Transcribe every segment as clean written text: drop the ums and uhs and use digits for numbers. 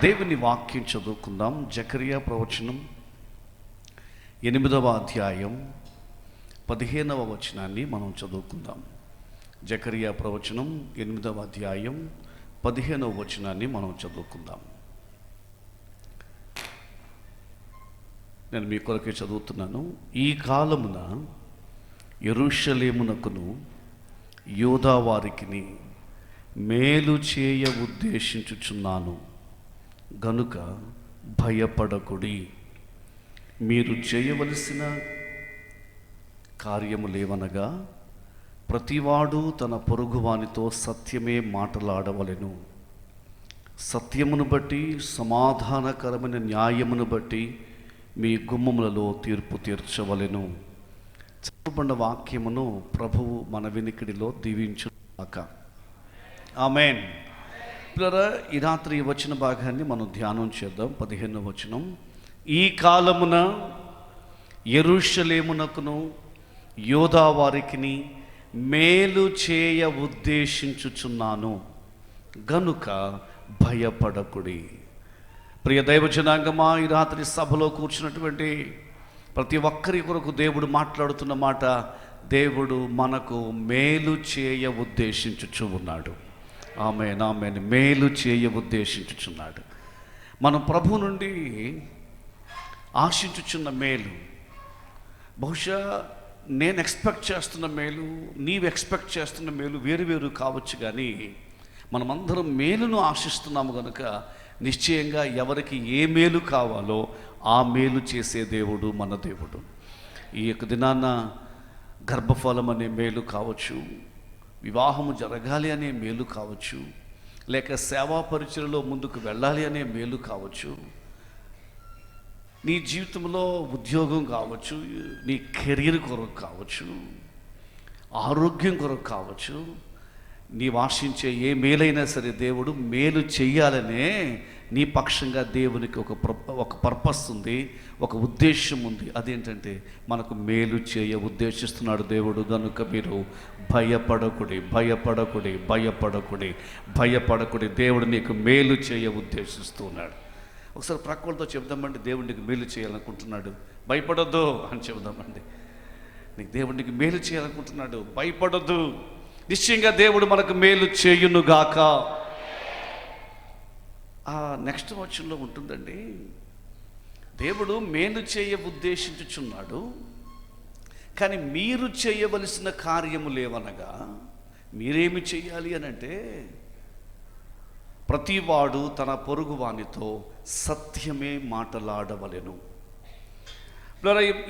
దేవుని వాక్యం చదువుకుందాం. జకరియా ప్రవచనం 8వ అధ్యాయం 15వ వచనాన్ని మనం చదువుకుందాం. జకరియా ప్రవచనం 8వ అధ్యాయం 15వ వచనాన్ని మనం చదువుకుందాం. నేను మీ కొరకే చదువుతున్నాను. ఈ కాలమున యెరూషలేమునకును యూదా వారికిని మేలు చేయ ఉద్దేశించుచున్నాను గనుక భయపడకుడి. మీరు చేయవలసిన కార్యములేవనగా ప్రతివాడు తన పొరుగువానితో సత్యమే మాటలాడవలెను. సత్యమును బట్టి సమాధానకరమైన న్యాయమును బట్టి మీ గుమ్మములలో తీర్పు తీర్చవలెను. చదువుబడిన వాక్యమును ప్రభువు మన వినికిడిలో దీవించుగాక. ఆమేన్. ఈ రాత్రి వచ్చిన భాగాన్ని మనం ధ్యానం చేద్దాం. 15వ వచనం. ఈ కాలమున యెరూషలేమునకును యూదా వారికిని మేలు చేయ ఉద్దేశించుచున్నాను గనుక భయపడకుడి. ప్రియ దైవ జనాంగమా, ఈ రాత్రి సభలో కూర్చున్నటువంటి ప్రతి ఒక్కరి కొరకు దేవుడు మాట్లాడుతున్న మాట, దేవుడు మనకు మేలు చేయ ఉద్దేశించుచు ఉన్నాడు. ఆమేన్, ఆమేన్. మేలు చేయ ఉద్దేశించుచున్నాడు. మనం ప్రభు నుండి ఆశించుచున్న మేలు, బహుశా నేను ఎక్స్పెక్ట్ చేస్తున్న మేలు, నీవు ఎక్స్పెక్ట్ చేస్తున్న మేలు వేరు వేరు కావచ్చు, కానీ మనమందరం మేలును ఆశిస్తున్నాము కనుక నిశ్చయంగా ఎవరికి ఏ మేలు కావాలో ఆ మేలు చేసే దేవుడు మన దేవుడు. ఈ యొక్క దినాన గర్భఫలం అనే మేలు కావచ్చు, వివాహము జరగాలి అనే మేలు కావచ్చు, లేక సేవా పరిచయలో ముందుకు వెళ్ళాలి అనే మేలు కావచ్చు, నీ జీవితంలో ఉద్యోగం కావచ్చు, నీ కెరీర్ కొరకు కావచ్చు, ఆరోగ్యం కొరకు కావచ్చు, నీవు ఆశించే ఏ మేలైనా సరే దేవుడు మేలు చెయ్యాలనే నీ పక్షంగా దేవునికి ఒక పర్పస్ ఉంది, ఒక ఉద్దేశం ఉంది. అదేంటంటే మనకు మేలు చేయ ఉద్దేశిస్తున్నాడు దేవుడు. కనుక మీరు భయపడకుడి, భయపడకుడి, భయపడకుడి, భయపడకుడి. దేవుడు నీకు మేలు చేయ ఉద్దేశిస్తూ ఉన్నాడు. ఒకసారి ప్రక్కలతో చెప్దామండి, దేవుడికి మేలు చేయాలనుకుంటున్నాడు, భయపడొద్దు అని చెబుదామండి. నీకు దేవుడికి మేలు చేయాలనుకుంటున్నాడు, భయపడొద్దు. నిశ్చయంగా దేవుడు మనకు మేలు చేయునుగాక. ఆ నెక్స్ట్ వచనంలో ఉంటుందండి, దేవుడు మేలు చేయ ఉద్దేశించుచున్నాడు, కానీ మీరు చేయవలసిన కార్యము లేవనగా మీరేమి చేయాలి అని అంటే, ప్రతివాడు తన పొరుగువానితో సత్యమే మాటలాడవలెను.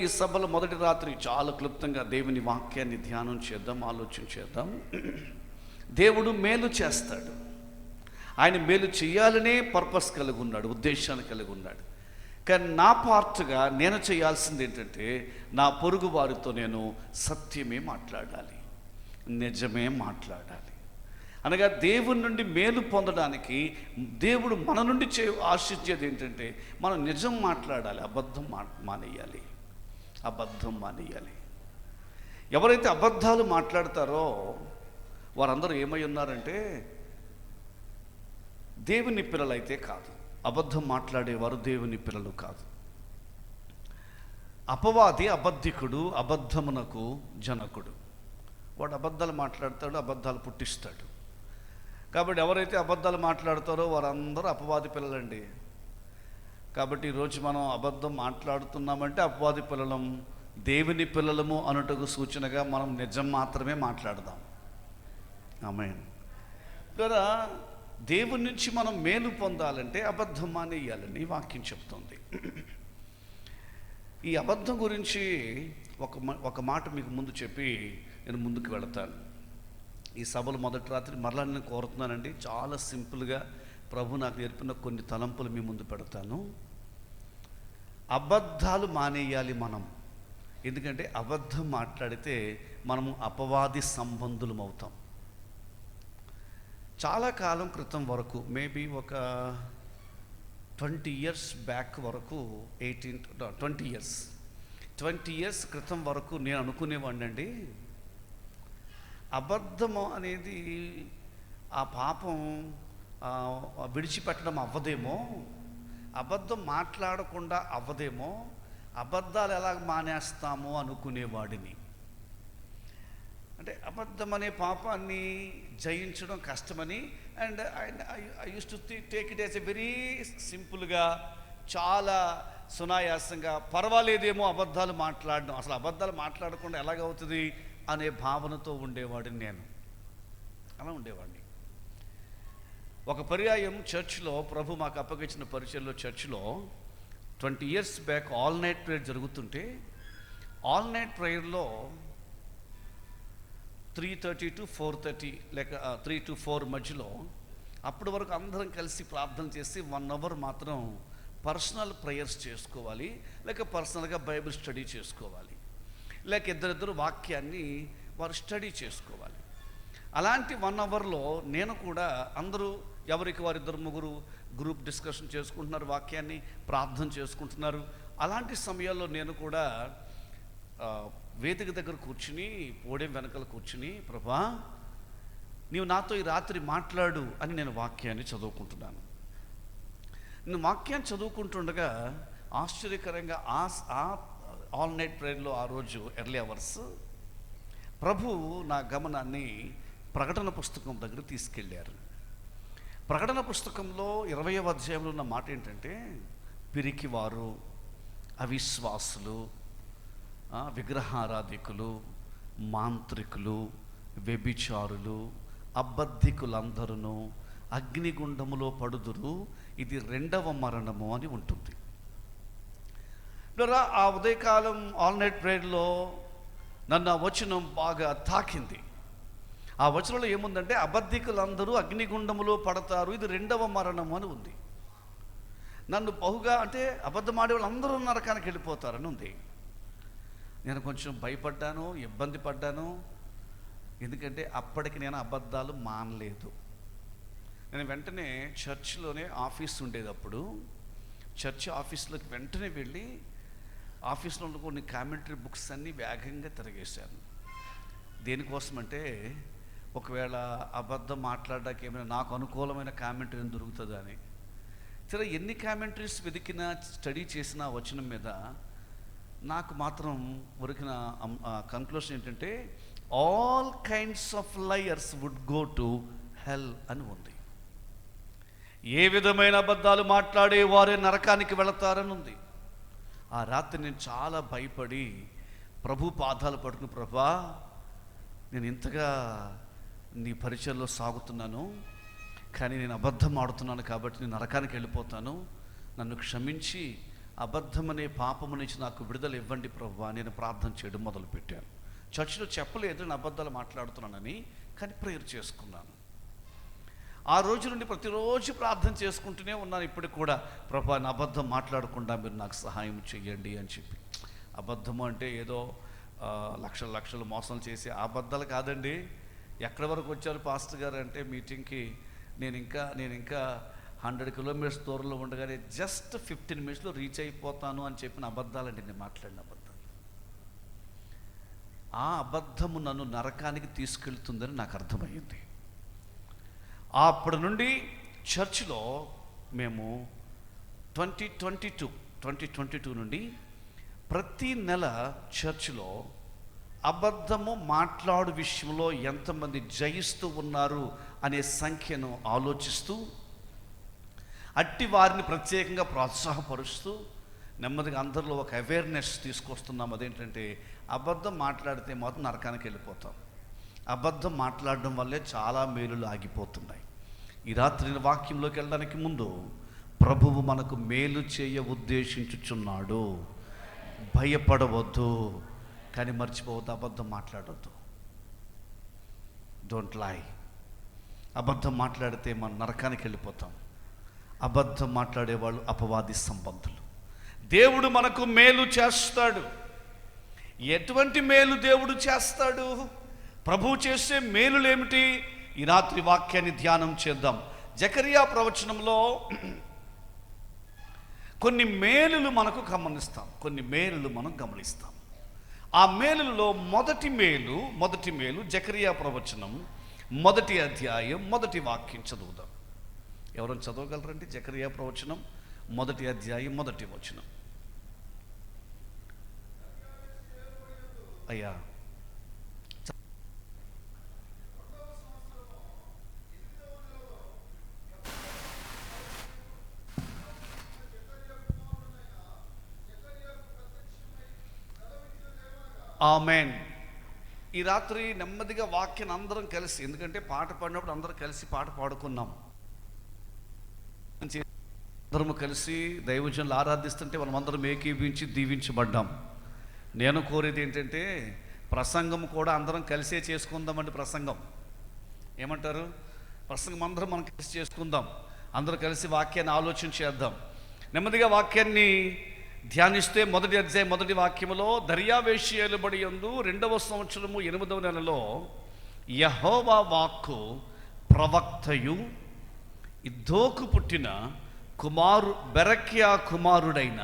ఈ సభలో మొదటి రాత్రి చాలా క్లుప్తంగా దేవుని వాక్యాన్ని ధ్యానం చేద్దాం, ఆలోచన చేద్దాం. దేవుడు మేలు చేస్తాడు. ఆయన మేలు చేయాలనే పర్పస్ కలిగి ఉన్నాడు, ఉద్దేశాన్ని కలిగి ఉన్నాడు. కానీ నా పార్ట్గా నేను చేయాల్సింది ఏంటంటే, నా పొరుగు వారితో నేను సత్యమే మాట్లాడాలి, నిజమే మాట్లాడాలి. అనగా దేవుని నుండి మేలు పొందడానికి దేవుడు మన నుండి ఆశించేది ఏంటంటే, మనం నిజం మాట్లాడాలి, అబద్ధం మానేయాలి, అబద్ధం మానేయాలి. ఎవరైతే అబద్ధాలు మాట్లాడతారో వారందరూ ఏమై ఉన్నారంటే దేవుని పిల్లలైతే కాదు. అబద్ధం మాట్లాడేవారు దేవుని పిల్లలు కాదు. అపవాది అబద్ధికుడు, అబద్ధమునకు జనకుడు. వాడు అబద్ధాలు మాట్లాడతాడు, అబద్ధాలు పుట్టిస్తాడు. కాబట్టి ఎవరైతే అబద్ధాలు మాట్లాడతారో వారందరూ అపవాది పిల్లలండి. కాబట్టి ఈరోజు మనం అబద్ధం మాట్లాడుతున్నామంటే అపవాది పిల్లలం. దేవుని పిల్లలము అనుటకు సూచనగా మనం నిజం మాత్రమే మాట్లాడదాం. ఆమేన్. కదా, దేవుని నుంచి మనం మేలు పొందాలంటే అబద్ధం మానేయాలని వాక్యం చెప్తుంది. ఈ అబద్ధం గురించి ఒక మాట మీకు ముందు చెప్పి నేను ముందుకు వెళతాను. ఈ సభలు మొదటి రాత్రి మరలా నేను కోరుతున్నానండి, చాలా సింపుల్గా ప్రభు నాకు నేర్పిన కొన్ని తలంపులు మీ ముందు పెడతాను. అబద్ధాలు మానేయాలి మనం. ఎందుకంటే అబద్ధం మాట్లాడితే మనము అపవాది సంబంధులం అవుతాం. చాలా కాలం క్రితం వరకు, మేబీ ఒక 20 years బ్యాక్ వరకు, 20 years క్రితం వరకు నేను అనుకునేవాడిని అండి, అబద్ధము అనేది ఆ పాపం విడిచిపెట్టడం అవ్వదేమో, అబద్ధం మాట్లాడకుండా అవ్వదేమో, అబద్ధాలు ఎలా మానేస్తామో అనుకునేవాడిని. అంటే అబద్ధం అనే పాపాన్ని జయించడం కష్టమని. And I use to take it as a very సింపుల్గా, చాలా సునాయాసంగా, పర్వాలేదేమో అబద్ధాలు మాట్లాడడం, అసలు అబద్ధాలు మాట్లాడకుండా ఎలాగవుతుంది అనే భావనతో ఉండేవాడిని నేను. అలా ఉండేవాడిని. ఒక పర్యాయం చర్చ్లో, ప్రభు మాకు అప్పగించిన పరిచయంలో, చర్చ్లో 20 years back all night prayer జరుగుతుంటే, ఆల్ నైట్ ప్రేయర్లో 3:30 to 4:30 లేక 3 to 4 మధ్యలో, అప్పటి వరకు అందరం కలిసి ప్రార్థన చేసి 1 hour మాత్రం పర్సనల్ ప్రేయర్స్ చేసుకోవాలి, లేక పర్సనల్గా బైబిల్ స్టడీ చేసుకోవాలి, లేక ఇద్దరిద్దరు వాక్యాన్ని వారు స్టడీ చేసుకోవాలి. అలాంటి 1 hourలో నేను కూడా, అందరూ ఎవరికి వారు ఇద్దరు ముగ్గురు గ్రూప్ డిస్కషన్ చేసుకుంటున్నారు, వాక్యాన్ని ప్రార్థన చేసుకుంటున్నారు. అలాంటి సమయాల్లో నేను కూడా వేదిక దగ్గర కూర్చుని, పోడియం వెనకాల కూర్చుని, ప్రభా నీవు నాతో ఈ రాత్రి మాట్లాడు అని నేను వాక్యాన్ని చదువుకుంటున్నాను. నేను వాక్యాన్ని చదువుకుంటుండగా ఆశ్చర్యకరంగా ఆ ఆల్ నైట్ ప్రేయర్లో ఆ రోజు ఎర్లీ అవర్స్ ప్రభు నా గమనాన్ని ప్రకటన పుస్తకం దగ్గర తీసుకెళ్ళారు. ప్రకటన పుస్తకంలో 20వ అధ్యాయంలో ఉన్న మాట ఏంటంటే, పిరికివారు, అవిశ్వాసులు, విగ్రహారాధికులు, మాంత్రికులు, వ్యభిచారులు, అబద్ధికులందరూ అగ్నిగుండములో పడుదురు, ఇది 2వ మరణము అని ఉంటుంది. ఆ ఉదయకాలం ఆల్ నైట్ ప్రేయర్లో నన్ను ఆ వచనం బాగా తాకింది. ఆ వచనంలో ఏముందంటే, అబద్ధికులందరూ అగ్నిగుండములో పడతారు, ఇది 2వ మరణము అని ఉంది. నన్ను బహుగా, అంటే అబద్ధమాడే వాళ్ళు అందరూ నరకానికి వెళ్ళిపోతారని ఉంది. నేను కొంచెం భయపడ్డాను, ఇబ్బంది పడ్డాను. ఎందుకంటే అప్పటికి నేను అబద్ధాలు మానలేదు. నేను వెంటనే చర్చ్లోనే ఆఫీస్ ఉండేటప్పుడు, చర్చ్ ఆఫీస్లోకి వెంటనే వెళ్ళి ఆఫీస్లో ఉన్న కొన్ని కామెంటరీ బుక్స్ అన్నీ వేగంగా తిరగేశాను. దేనికోసమంటే, ఒకవేళ అబద్ధం మాట్లాడడానికి ఏమైనా నాకు అనుకూలమైన కామెంటరీ దొరుకుతుందా అని. సరే, ఎన్ని కామెంటరీస్ వెతికినా, స్టడీ చేసిన వచనం మీద నాకు మాత్రం ఉరికిన కన్క్లూషన్ ఏంటంటే, all kinds of liars would go to hell అని ఉంది. ఏ విధమైన అబద్ధాలు మాట్లాడే వారే నరకానికి వెళతారని ఉంది. ఆ రాత్రి నేను చాలా భయపడి ప్రభు పాదాలు పట్టుకుని, ప్రభా నేను ఇంతగా నీ పరిచయంలో సాగుతున్నాను, కానీ నేను అబద్ధం ఆడుతున్నాను కాబట్టి నేను నరకానికి వెళ్ళిపోతాను, నన్ను క్షమించి అబద్ధం అనే పాపము నుంచి నాకు విడుదల ఇవ్వండి ప్రభువా. నేను ప్రార్థన చేయడం మొదలుపెట్టాను. చర్చిలో చెప్పలేదు నేను అబద్ధాలు మాట్లాడుతున్నానని, కానీ ప్రేయర్ చేసుకున్నాను. ఆ రోజు నుండి ప్రతిరోజు ప్రార్థన చేసుకుంటూనే ఉన్నాను. ఇప్పటికి కూడా, ప్రభా నా అబద్ధం మాట్లాడకుండా మీరు నాకు సహాయం చేయండి అని చెప్పి. అబద్ధము అంటే ఏదో లక్షలు లక్షలు మోసం చేసి అబద్ధాలు కాదండి. ఎక్కడి వరకు వచ్చారు పాస్టర్ గారు అంటే, మీటింగ్కి నేను ఇంకా 100 kilometers దూరంలో ఉండగానే జస్ట్ 15 minutesలో రీచ్ అయిపోతాను అని చెప్పిన అబద్ధాలండి నేను మాట్లాడిన అబద్ధాలు. ఆ అబద్ధము నన్ను నరకానికి తీసుకెళ్తుందని నాకు అర్థమైంది. అప్పటి నుండి చర్చిలో మేము 2022 నుండి ప్రతి నెల చర్చిలో అబద్ధము మాట్లాడు విషయంలో ఎంతమంది జయిస్తూ ఉన్నారు అనే సంఖ్యను ఆలోచిస్తూ, అట్టి వారిని ప్రత్యేకంగా ప్రోత్సాహపరుస్తూ, నెమ్మదిగా అందరిలో ఒక అవేర్నెస్ తీసుకొస్తున్నాం. అదేంటంటే, అబద్ధం మాట్లాడితే మాత్రం నరకానికి వెళ్ళిపోతాం. అబద్ధం మాట్లాడడం వల్లే చాలా మేలులు ఆగిపోతున్నాయి. ఈ రాత్రి వాక్యంలోకి వెళ్ళడానికి ముందు, ప్రభువు మనకు మేలు చేయ ఉద్దేశించుచున్నాడు. భయపడవద్దు, కానీ మర్చిపోవద్దు, అబద్ధం మాట్లాడవద్దు. Don't lie. అబద్ధం మాట్లాడితే మనం నరకానికి వెళ్ళిపోతాం. అబద్ధం మాట్లాడేవాళ్ళు అపవాది సంబంధులు. దేవుడు మనకు మేలు చేస్తాడు. ఎటువంటి మేలు దేవుడు చేస్తాడు? ప్రభువు చేసే మేలులేమిటి? ఈ రాత్రి వాక్యాన్ని ధ్యానం చేద్దాం. జకరియా ప్రవచనంలో కొన్ని మేలులు మనకు గమనిస్తాం, కొన్ని మేలులు మనం గమనిస్తాం. ఆ మేలులలో మొదటి మేలు జకరియా ప్రవచనం 1వ అధ్యాయం 1వ వాక్యం చదువుదాం. ఎవరైనా చదవగలరండి? జకరియా ప్రవచనం 1వ అధ్యాయం 1వ వచనం. అయ్యా ఆమేన్. ఈ రాత్రి నెమ్మదిగా వాక్యాన్ని అందరం కలిసి, ఎందుకంటే పాట పాడినప్పుడు అందరం కలిసి పాట పాడుకున్నాం, అందరము కలిసి దైవజనులు ఆరాధిస్తుంటే మనం అందరం ఏకీభించి దీవించబడ్డాం. నేను కోరేది ఏంటంటే ప్రసంగం కూడా అందరం కలిసే చేసుకుందామండి. ప్రసంగం ఏమంటారు? ప్రసంగం అందరం మనం కలిసి చేసుకుందాం, అందరూ కలిసి వాక్యాన్ని ఆలోచన చేద్దాం. నెమ్మదిగా వాక్యాన్ని ధ్యానిస్తే 1వ అధ్యాయం 1వ వాక్యములో, దర్యావేషు ఏలుబడి యందు 2వ సంవత్సరము 8వ నెలలో యెహోవా వాక్కు ప్రవక్తయు ఇద్దోకు పుట్టిన బెరక్యా కుమారుడైన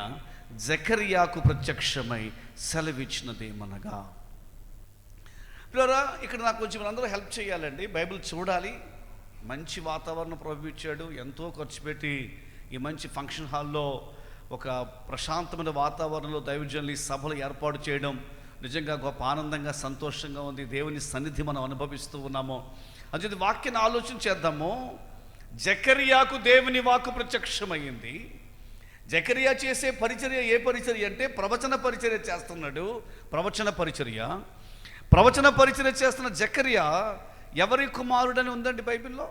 జకర్యాకు ప్రత్యక్షమై సెలవిచ్చినదేమనగా. పిల్లరా, ఇక్కడ నాకు కొంచెం అందరూ హెల్ప్ చేయాలండి. బైబిల్ చూడాలి. మంచి వాతావరణం ప్రభు ఇచ్చాడు, ఎంతో ఖర్చు పెట్టి ఈ మంచి ఫంక్షన్ హాల్లో ఒక ప్రశాంతమైన వాతావరణంలో దైవజనులు ఈ సభలు ఏర్పాటు చేయడం నిజంగా గొప్ప ఆనందంగా సంతోషంగా ఉంది. దేవుని సన్నిధి మనం అనుభవిస్తూ ఉన్నాము. అందుకే వాక్యాన్ని ఆలోచన చేద్దాము. జకర్యాకు దేవుని వాక్కు ప్రత్యక్షమైంది. జకర్యా చేసే పరిచర్య ఏ పరిచర్య అంటే ప్రవచన పరిచర్య చేస్తున్నాడు. ప్రవచన పరిచర్య చేస్తున్న జకర్యా ఎవరి కుమారుడని ఉందండి బైబిల్లో?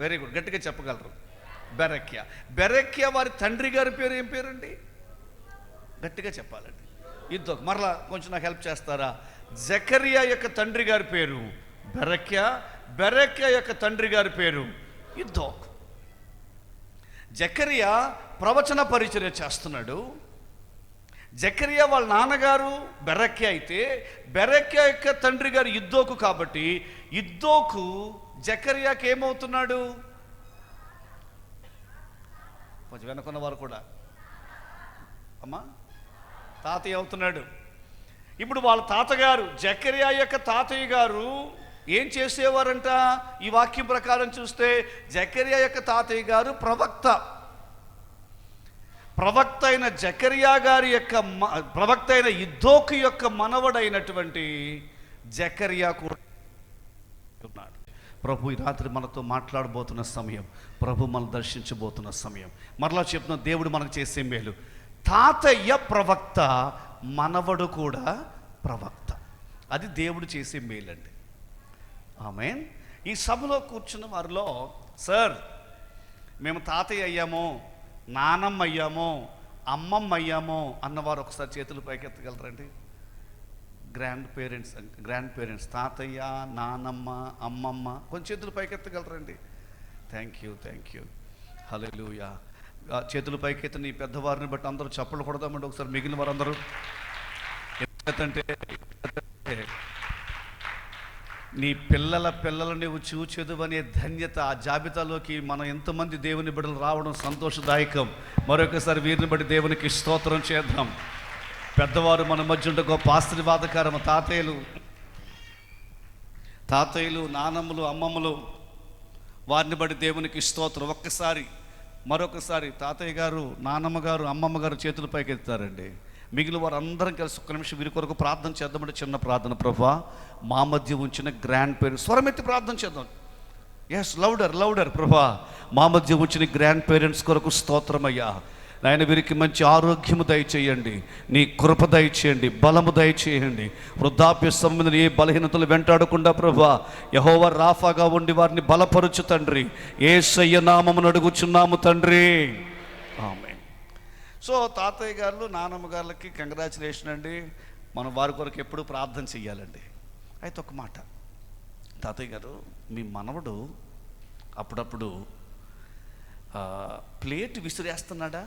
వెరీ గుడ్, గట్టిగా చెప్పగలరు. బెరక్యా వారి తండ్రి గారి పేరు ఏం పేరండి? గట్టిగా చెప్పాలండి. ఇద్దోకు. మరలా కొంచెం నాకు హెల్ప్ చేస్తారా? జకర్యా యొక్క తండ్రి గారి పేరు బెరక్యా యొక్క తండ్రి గారి పేరు ఇద్దోకు. జకర్యా ప్రవచన పరిచర్య చేస్తున్నాడు. జకర్యా వాళ్ళ నాన్నగారు బెరక్యా అయితే బెరక్యా యొక్క తండ్రి గారు ఇద్దోకు కాబట్టి ఇద్దోకు జకర్యాకి ఏమవుతున్నాడు? కొంచెం వెనుకున్న వారు కూడా అమ్మా తాతయ్య అవుతున్నాడు. ఇప్పుడు వాళ్ళ తాతగారు జకర్యా యొక్క తాతయ్య గారు ఏం చేసేవారంట? ఈ వాక్యం ప్రకారం చూస్తే జకర్యా యొక్క తాతయ్య గారు ప్రవక్త అయిన జకర్యా గారి యొక్క ప్రవక్త అయిన ఇద్దోకు యొక్క మనవడైనటువంటి జకర్యా కూడా ఉన్నాడు. ప్రభు ఈ రాత్రి మనతో మాట్లాడబోతున్న సమయం, ప్రభు మనం దర్శించబోతున్న సమయం. మరలా చెప్తున్న దేవుడు మనకు చేసే మేలు. తాతయ్య ప్రవక్త, మనవడు కూడా ప్రవక్త. అది దేవుడు చేసే మేలండి. ఆమేన్. ఈ సభలో కూర్చున్న వారిలో, సార్ మేము తాతయ్య అయ్యాము, నానమ్మ అయ్యాము, అమ్మమ్మ అయ్యాము అన్నవారు ఒకసారి చేతులు పైకెత్తగలరండి? గ్రాండ్ పేరెంట్స్ తాతయ్య, నానమ్మ, అమ్మమ్మ కొంచెం చేతులు పైకెత్తగలరండి? Thank you. హల్లెలూయా. చేతులు పైకెత్తి నీ పెద్దవారిని బట్టి అందరూ చప్పలు కొడదామండి ఒకసారి. మిగిలిన వారందరూ ఎందుకంటే నీ పిల్లల నువ్వు చూచెదువనే ధన్యత, ఆ జాబితాలోకి మనం ఎంతమంది దేవుని బిడ్డలు రావడం సంతోషదాయకం. మరొకసారి వీరిని బట్టి దేవునికి స్తోత్రం చేద్దాం. పెద్దవారు మన మధ్య ఉంటే గొప్ప ఆశీర్వాదకరము. తాతయ్యలు, నానమ్మలు, అమ్మమ్మలు, వారిని బట్టి దేవునికి స్తోత్రం. మరొకసారి తాతయ్య గారు, నానమ్మ గారు, అమ్మమ్మ గారు చేతుల పైకి ఎత్తారండి. మిగిలిన వారు అందరం కలిసి ఒక్క నిమిషం వీరి కొరకు ప్రార్థన చేద్దామంటే చిన్న ప్రార్థన. ప్రభువా, మా మధ్య ఉంచిన గ్రాండ్ పేరెంట్స్, స్వరమెత్తి ప్రార్థన చేద్దాం. Yes, louder. ప్రభువా, మా మధ్య ఉంచిన గ్రాండ్ పేరెంట్స్ కొరకు స్తోత్రమయ్యా. నాయన వీరికి మంచి ఆరోగ్యము దయచేయండి, నీ కృప దయచేయండి, బలము దయచేయండి. వృద్ధాప్య సంబంధించిన ఏ బలహీనతలు వెంటాడకుండా ప్రభువా యెహోవా రాఫాగా ఉండి వారిని బలపరుచు తండ్రి. యేసయ్య నామమున అడుగుచున్నాము తండ్రి, ఆమేన్. సో తాతయ్య గారు, నానమ్మ గారికి కంగ్రాచులేషన్ అండి. మనం వారి కొరకు ఎప్పుడు ప్రార్థన చెయ్యాలండి. అయితే ఒక మాట, తాతయ్య గారు మీ మనవడు అప్పుడప్పుడు ప్లేట్ విసిరేస్తున్నాడా?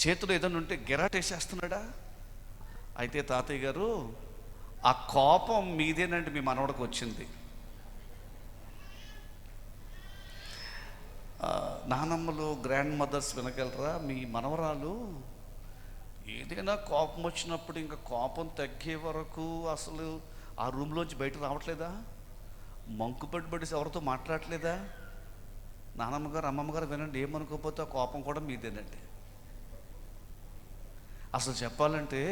చేతులు ఏదైనా ఉంటే గిరాటేసేస్తున్నాడా? అయితే తాతయ్య గారు ఆ కోపం మీదేనండి మీ మనవడికి వచ్చింది. నానమ్మలు, గ్రాండ్ మదర్స్ వినగలరా? మీ మనవరాలు ఏదైనా కోపం వచ్చినప్పుడు ఇంకా కోపం తగ్గే వరకు అసలు ఆ రూమ్లోంచి బయట రావట్లేదా? మంకుపడి ఎవరితో మాట్లాడలేదా? నానమ్మగారు అమ్మమ్మగారు వినండి, ఏమనుకోకపోతే ఆ కోపం కూడా మీదేనండి. అసలు చెప్పాలంటే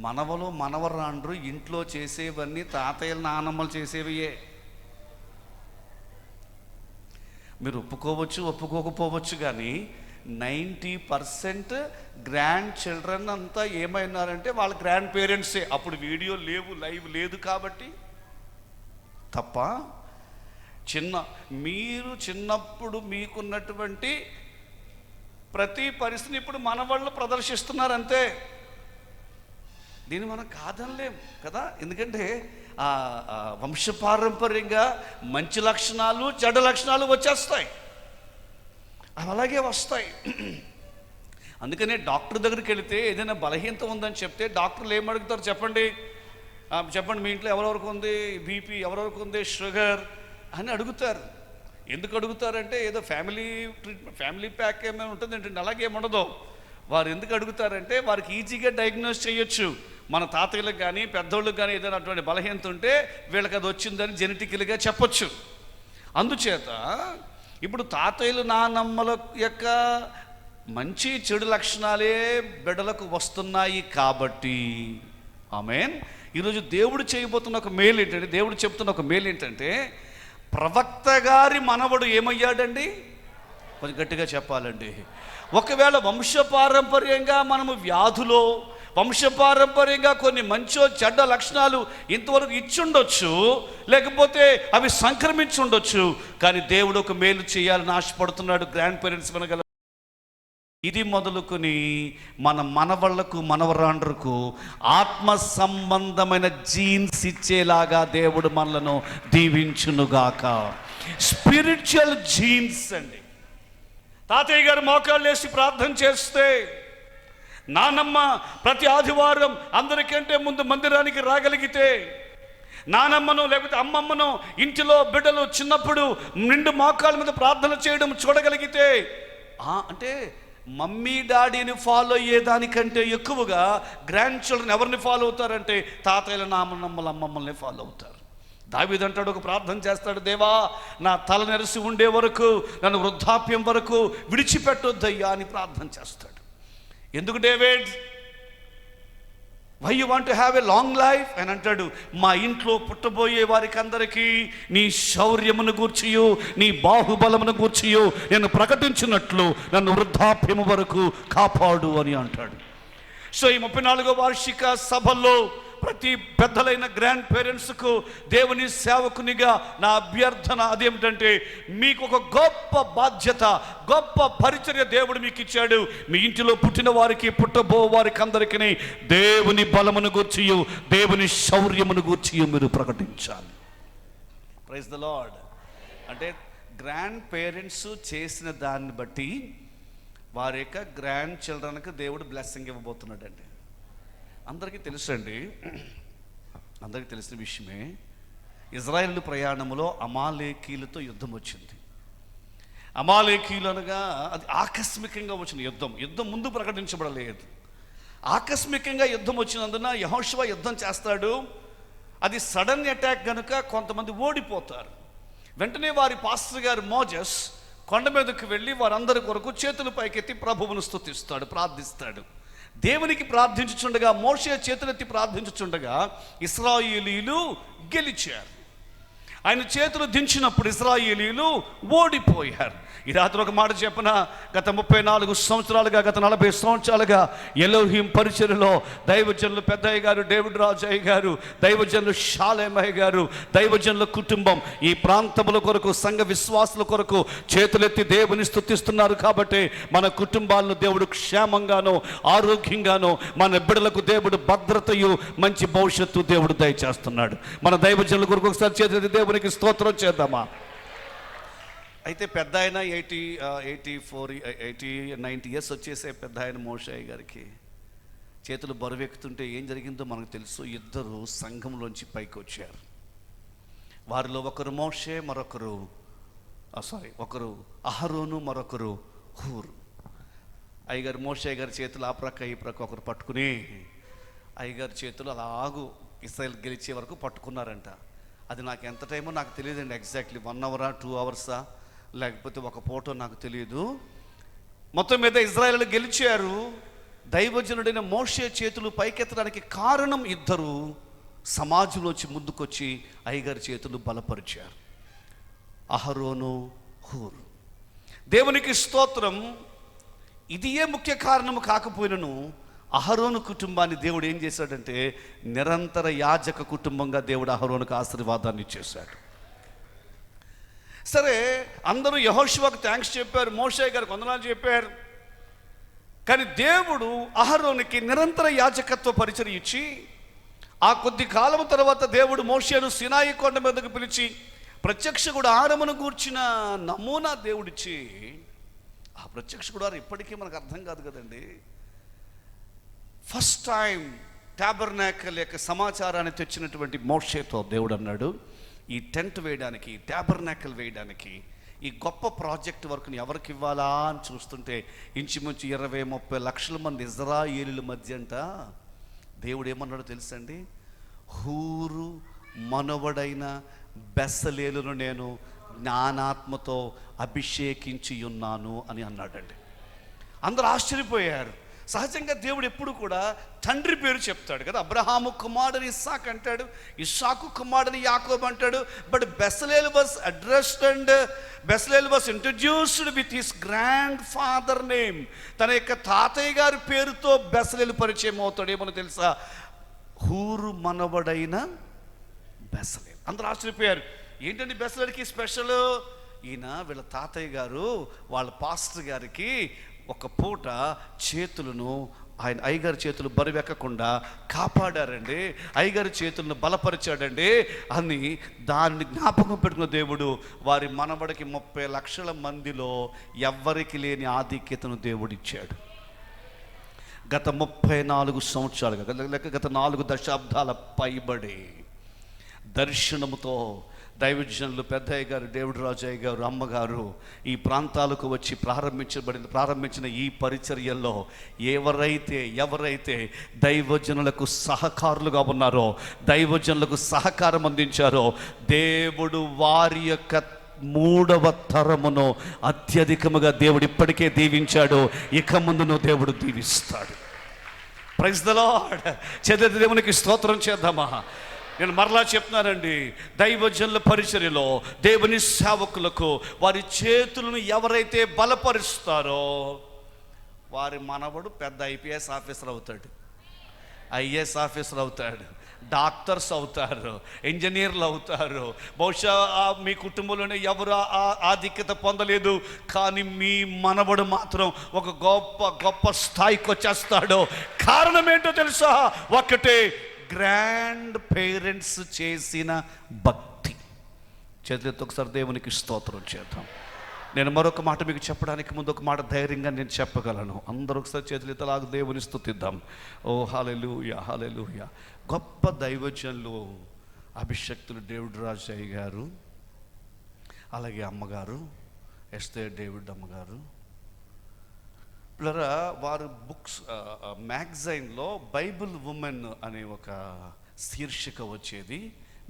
మనవలు మనవరాండ్రు ఇంట్లో చేసేవన్నీ తాతయ్యలు నానమ్మలు చేసేవియే. మీరు ఒప్పుకోవచ్చు ఒప్పుకోకపోవచ్చు, కానీ 90% గ్రాండ్ చిల్డ్రన్ అంతా ఏమైనారంటే వాళ్ళ గ్రాండ్ పేరెంట్సే. అప్పుడు వీడియో లేవు, లైవ్ లేదు కాబట్టి తప్ప మీరు చిన్నప్పుడు మీకున్నటువంటి ప్రతి పరిస్థితిని ఇప్పుడు మన వాళ్ళు ప్రదర్శిస్తున్నారు అంతే. దీన్ని మనం కాదనలేం కదా, ఎందుకంటే వంశపారంపర్యంగా మంచి లక్షణాలు చెడ్డ లక్షణాలు వచ్చేస్తాయి, అవి అలాగే వస్తాయి. అందుకనే డాక్టర్ దగ్గరికి వెళితే ఏదైనా బలహీనత ఉందని చెప్తే డాక్టర్లు ఏమడుగుతారు చెప్పండి? చెప్పండి మీ ఇంట్లో ఎవరెవరికి ఉంది బీపీ, ఎవరెవరికి ఉంది షుగర్ అని అడుగుతారు. ఎందుకు అడుగుతారంటే ఏదో ఫ్యామిలీ ప్యాక్ ఏమైనా ఉంటుంది ఏంటంటే, అలాగే ఏముండదు. వారు ఎందుకు అడుగుతారంటే వారికి ఈజీగా డయాగ్నోస్ చేయొచ్చు. మన తాతయ్యలకు కానీ పెద్దోళ్ళకి కానీ ఏదైనా అటువంటి బలహీనత ఉంటే వీళ్ళకి అది వచ్చిందని జెనెటికల్గా చెప్పొచ్చు. అందుచేత ఇప్పుడు తాతయ్యలు నానమ్మల యొక్క మంచి చెడు లక్షణాలే బిడ్డలకు వస్తున్నాయి కాబట్టి ఆమేన్. ఈరోజు దేవుడు చేయబోతున్న ఒక మేలు ఏంటంటే, దేవుడు చెప్తున్న ఒక మేలు ఏంటంటే, ప్రవక్త గారి మనవడు ఏమయ్యాడండి? కొంచెం గట్టిగా చెప్పాలండి. ఒకవేళ వంశపారంపర్యంగా మనము వ్యాధులో, వంశపారంపర్యంగా కొన్ని మంచో చెడ్డ లక్షణాలు ఇంతవరకు ఇచ్చుండొచ్చు, లేకపోతే అవి సంక్రమించి ఉండొచ్చు, కానీ దేవుడు ఒక మేలు చేయాలని ఆశపడుతున్నాడు గ్రాండ్ పేరెంట్స్ మనగల. ఇది మొదలుకొని మన మనవళ్లకు మనవరాండ్రకు ఆత్మ సంబంధమైన జీన్స్ ఇచ్చేలాగా దేవుడు మనలను దీవించునుగాక. స్పిరిచువల్ జీన్స్ అండి. తాతయ్య గారు మోకాళ్ళు వేసి ప్రార్థన చేస్తే, నానమ్మ ప్రతి ఆదివారం అందరికంటే ముందు మందిరానికి రాగలిగితే, నానమ్మను లేకపోతే అమ్మమ్మను ఇంటిలో బిడ్డలు చిన్నప్పుడు నిండు మోకాళ్ళ మీద ప్రార్థన చేయడం చూడగలిగితే, అంటే మమ్మీ డాడీని ఫాలో అయ్యేదానికంటే ఎక్కువగా గ్రాండ్ చిల్డ్రన్ ఎవరిని ఫాలో అవుతారంటే తాతయ్యల నామనమ్మల అమ్మమ్మల్ని ఫాలో అవుతారు. దావీదు అంటాడు, ఒక ప్రార్థన చేస్తాడు, దేవా నా తల నెరసి ఉండే వరకు, నన్ను వృద్ధాప్యం వరకు విడిచిపెట్టొద్దయ్యా అని ప్రార్థన చేస్తాడు. ఎందుకు David? Why you want to have a long life అని అంటాడు. మా ఇంట్లో పుట్టబోయే వారికి అందరికీ నీ శౌర్యమును గూర్చియు నీ బాహుబలమును గూర్చియు నేను ప్రకటించినట్లు నన్ను వృద్ధాప్యము వరకు కాపాడు అని అంటాడు. సో ఈ 34వ వార్షిక సభల్లో ప్రతి పెద్దలైన గ్రాండ్ పేరెంట్స్కు దేవుని సేవకునిగా నా అభ్యర్థన అదేమిటంటే, మీకు ఒక గొప్ప బాధ్యత, గొప్ప పరిచర్య దేవుడు మీకు ఇచ్చాడు. మీ ఇంటిలో పుట్టిన వారికి, పుట్టబో వారికి అందరికీ దేవుని బలమును గూర్చియు దేవుని శౌర్యమును గూర్చియు మీరు ప్రకటించాలి. Praise the lord. అంటే గ్రాండ్ పేరెంట్స్ చేసిన దాన్ని బట్టి వారి యొక్క గ్రాండ్ చిల్డ్రన్కి దేవుడు బ్లెస్సింగ్ ఇవ్వబోతున్నాడు అండి. అందరికీ తెలుసండి, అందరికీ తెలిసిన విషయమే, ఇజ్రాయేలు ప్రయాణంలో అమాలేకీలతో యుద్ధం వచ్చింది. అమాలేకీలు అనగా అది ఆకస్మికంగా వచ్చిన యుద్ధం ముందు ప్రకటించబడలేదు. ఆకస్మికంగా యుద్ధం వచ్చినందున యెహోషువ యుద్ధం చేస్తాడు. అది సడన్ అటాక్ కనుక కొంతమంది ఓడిపోతారు. వెంటనే వారి పాస్టర్ గారు మోజెస్ కొండ మీదకు వెళ్ళి వారందరి కొరకు చేతులు పైకెత్తి ప్రభువును స్తుతిస్తాడు, ప్రార్థిస్తాడు. దేవునికి ప్రార్థించుచుండగా, మోషే చేతులెత్తి ప్రార్థించుచుండగా ఇశ్రాయేలీయులు గెలిచారు. ఆయన చేతులు దించినప్పుడు ఇశ్రాయేలీయులు ఓడిపోయారు. ఈ రాత్రి ఒక మాట చెప్పన, గత 34 సంవత్సరాలుగా, గత 40 సంవత్సరాలుగా ఎలోహిం పరిచర్యలో దైవజనులు పెద్దయ్య గారు, డేవిడ్ రాజయ్య గారు, దైవజనులు షాలేమయ్య గారు, దైవజనుల కుటుంబం ఈ ప్రాంతముల కొరకు, సంఘ విశ్వాసుల కొరకు చేతులెత్తి దేవుని స్తుతిస్తున్నారు. కాబట్టి మన కుటుంబాలను దేవుడు క్షేమంగానో ఆరోగ్యంగానో, మన బిడ్డలకు దేవుడు భద్రతయు మంచి భవిష్యత్తు దేవుడు దయచేస్తున్నాడు. మన దైవజనుల కొరకు ఒకసారి చేతులెత్తి దేవునికి స్తోత్రం చేద్దామా? అయితే పెద్ద ఆయన 90 ఇయర్స్ వచ్చేసే పెద్ద ఆయన మోషయ్య గారికి చేతులు బరువెక్కుతుంటే ఏం జరిగిందో మనకు తెలుసు. ఇద్దరు సంఘంలోంచి పైకి వచ్చారు. వారిలో ఒకరు మోషే, ఒకరు అహరోను, మరొకరు హూరు. అయ్యగారు మోషయ్య గారి చేతులు ఆ ప్రక్క ఈ ప్రక్క ఒకరు పట్టుకుని అయ్యగారి చేతులు అలాగూ ఇశ్రాయేల్ గెలిచే వరకు పట్టుకున్నారంట. అది నాకు ఎంత టైమో నాకు తెలియదండి, ఎగ్జాక్ట్లీ 1 అవరా 2 అవర్సా లేకపోతే ఒక పూటో నాకు తెలియదు. మొత్తం మీద ఇజ్రాయేలు గెలిచారు. దైవజనుడైన మోషే చేతులు పైకెత్తడానికి కారణం ఇద్దరు సమాజంలోంచి ముందుకొచ్చి అయ్యగారి చేతులు బలపరిచారు, అహరోను, హూరు. దేవునికి స్తోత్రం. ఇది ఏ ముఖ్య కారణము కాకపోయినను అహరోను కుటుంబాన్ని దేవుడు ఏం చేశాడంటే నిరంతర యాజక కుటుంబంగా దేవుడు అహరోనుకు ఆశీర్వాదాన్ని ఇచ్చేశాడు. సరే, అందరూ యెహోషువకు థ్యాంక్స్ చెప్పారు, మోషే గారికి వందనాలు చెప్పారు. కానీ దేవుడు అహరోనుకి నిరంతర యాజకత్వ పరిచర్య ఇచ్చి ఆ కొద్ది కాలం తర్వాత దేవుడు మోషేను సినాయి కొండ మీదకు పిలిచి ప్రత్యక్ష గుడారమును గూర్చిన నమూనా దేవుడిచ్చి, ఆ ప్రత్యక్ష గుడారం ఇప్పటికీ మనకు అర్థం కాదు కదండి. ఫస్ట్ టైం ట్యాబర్నాకల్ యొక్క సమాచారాన్ని తెచ్చినటువంటి మోషేతో దేవుడు అన్నాడు, ఈ టెంట్ వేయడానికి, ట్యాబర్నాకల్ వేయడానికి, ఈ గొప్ప ప్రాజెక్ట్ వర్క్ని ఎవరికి ఇవ్వాలా అని చూస్తుంటే ఇంచుమించు 20-30 లక్షల మంది ఇజ్రాయేలీల మధ్య అంట దేవుడు ఏమన్నాడో తెలుసండి, హూరు మనవడైన బెసలేలును నేను జ్ఞానాత్మతో అభిషేకించి ఉన్నాను అని అన్నాడండి. అందరూ ఆశ్చర్యపోయారు. సహజంగా దేవుడు ఎప్పుడు కూడా తండ్రి పేరు చెప్తాడు కదా. అబ్రహాము కుమారుని ఇస్సాక్ అంటాడు, ఇస్సాకు కుమారుని యాకోబు అంటాడు. But Bezalel was addressed and Bezalel was introduced with his grandfather name. తన యొక్క తాతయ్య గారి పేరుతో బెసలేలు పరిచయం అవుతాడు. ఏమో తెలుసా, హూరు మనవడైన బెసలేల్. అందరూ ఆశ్చర్యపోయారు, ఏంటండి బెసలేల్కి స్పెషల్? ఈయన వీళ్ళ తాతయ్య గారు వాళ్ళ పాస్టర్ గారికి ఒక పూట చేతులను ఆయన అయ్యగారి చేతులు బరువెక్కకుండా కాపాడారండి, అయ్యగారి చేతులను బలపరిచాడండి అని దాన్ని జ్ఞాపకం పెట్టుకున్న దేవుడు వారి మనవడికి 30 లక్షల మందిలో ఎవ్వరికి లేని ఆధిక్యతను దేవుడిచ్చాడు. గత 34 సంవత్సరాలుగా గత 4 దశాబ్దాల పైబడి దర్శనముతో దైవజనులు పెద్దయ్య గారు, దేవుడు రాజయ్య గారు, అమ్మగారు ఈ ప్రాంతాలకు వచ్చి ప్రారంభించిన ఈ పరిచర్యల్లో ఎవరైతే దైవజనులకు సహకారులుగా ఉన్నారో, దైవజనులకు సహకారం అందించారో, దేవుడు వారి యొక్క 3వ తరమును అత్యధికముగా దేవుడు ఇప్పటికే దీవించాడు, ఇక ముందును దేవుడు దీవిస్తాడు. Praise the lord. చేతులెత్తి దేవునికి స్తోత్రం చేద్దామా. నేను మరలా చెప్తున్నానండి, దైవజనుల పరిచర్యలో దేవుని సేవకులకు వారి చేతులను ఎవరైతే బలపరుస్తారో వారి మనవడు పెద్ద ఐపీఎస్ ఆఫీసర్ అవుతాడు, ఐఏఎస్ ఆఫీసర్ అవుతాడు, డాక్టర్స్ అవుతారు, ఇంజనీర్లు అవుతారు. బహుశా మీ కుటుంబంలోనే ఎవరు ఆధిక్యత పొందలేదు, కానీ మీ మనవడు మాత్రం ఒక గొప్ప స్థాయికి వచ్చేస్తాడు. కారణం ఏంటో తెలుసా? ఒకటే, గ్రాండ్ పేరెంట్స్ చేసిన భక్తి. చేతులెత్తి ఒకసారి దేవునికి స్తోత్రం చేద్దాం. నేను మరొక మాట మీకు చెప్పడానికి ముందు ఒక మాట ధైర్యంగా నేను చెప్పగలను. అందరూ ఒకసారి చేతులెత్తలాగా దేవుని స్తుతిద్దాం. ఓ హల్లెలూయా, హల్లెలూయా. గొప్ప దైవజనులు అభిషక్తులు డేవిడ్ రాజయ్య గారు, అలాగే అమ్మగారు ఎస్తేర్ డేవిడ్ అమ్మగారు, పిల్లరా వారు బుక్స్ మ్యాగజైన్లో బైబిల్ ఉమెన్ అనే ఒక శీర్షిక వచ్చేది.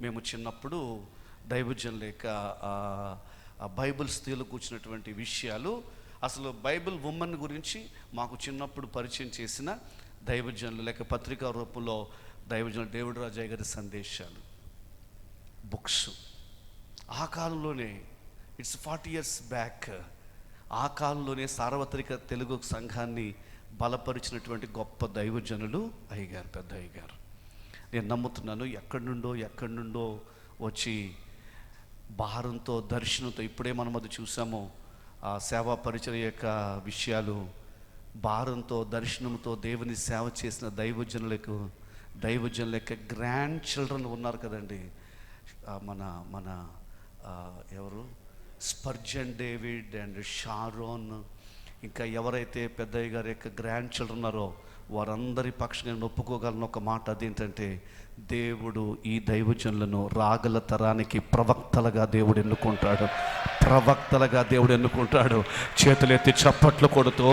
మేము చిన్నప్పుడు దైవజనుల యొక్క బైబిల్ స్త్రీలు కూర్చున్నటువంటి విషయాలు, అసలు బైబిల్ ఉమెన్ గురించి మాకు చిన్నప్పుడు పరిచయం చేసిన దైవజనులు లేక పత్రికా రూపంలో దైవజనులు డేవిడ్ రాజయ్య గారి సందేశాలు బుక్స్. ఆ కాలంలోనే, ఇట్స్ 40 years బ్యాక్, ఆ కాలంలోనే సార్వత్రిక తెలుగు సంఘాన్ని బలపరిచినటువంటి గొప్ప దైవజనులు అయ్యగారు, పెద్ద అయ్యగారు. నేను నమ్ముతున్నాను ఎక్కడి నుండో వచ్చి భారంతో, దర్శనంతో, ఇప్పుడే మనం అది చూసాము ఆ సేవా పరిచర్య యొక్క విషయాలు, భారంతో దర్శనంతో దేవుని సేవ చేసిన దైవజనుల యొక్క గ్రాండ్ చిల్డ్రన్ ఉన్నారు కదండి. మన ఎవరు, స్పర్జన్ డేవిడ్ అండ్ షారోన్, ఇంకా ఎవరైతే పెద్దయ్య గారి యొక్క గ్రాండ్ చిల్డ్రన్ ఉన్నారో వారందరి పక్షంగా నేను ఒప్పుకోగలను ఒక మాట, అదేంటంటే దేవుడు ఈ దైవజనులను రాగల తరానికి ప్రవక్తలుగా దేవుడు ఎన్నుకుంటాడు. ప్రవక్తలుగా దేవుడు ఎన్నుకుంటాడు. చేతులెత్తి చప్పట్లు కొడుతూ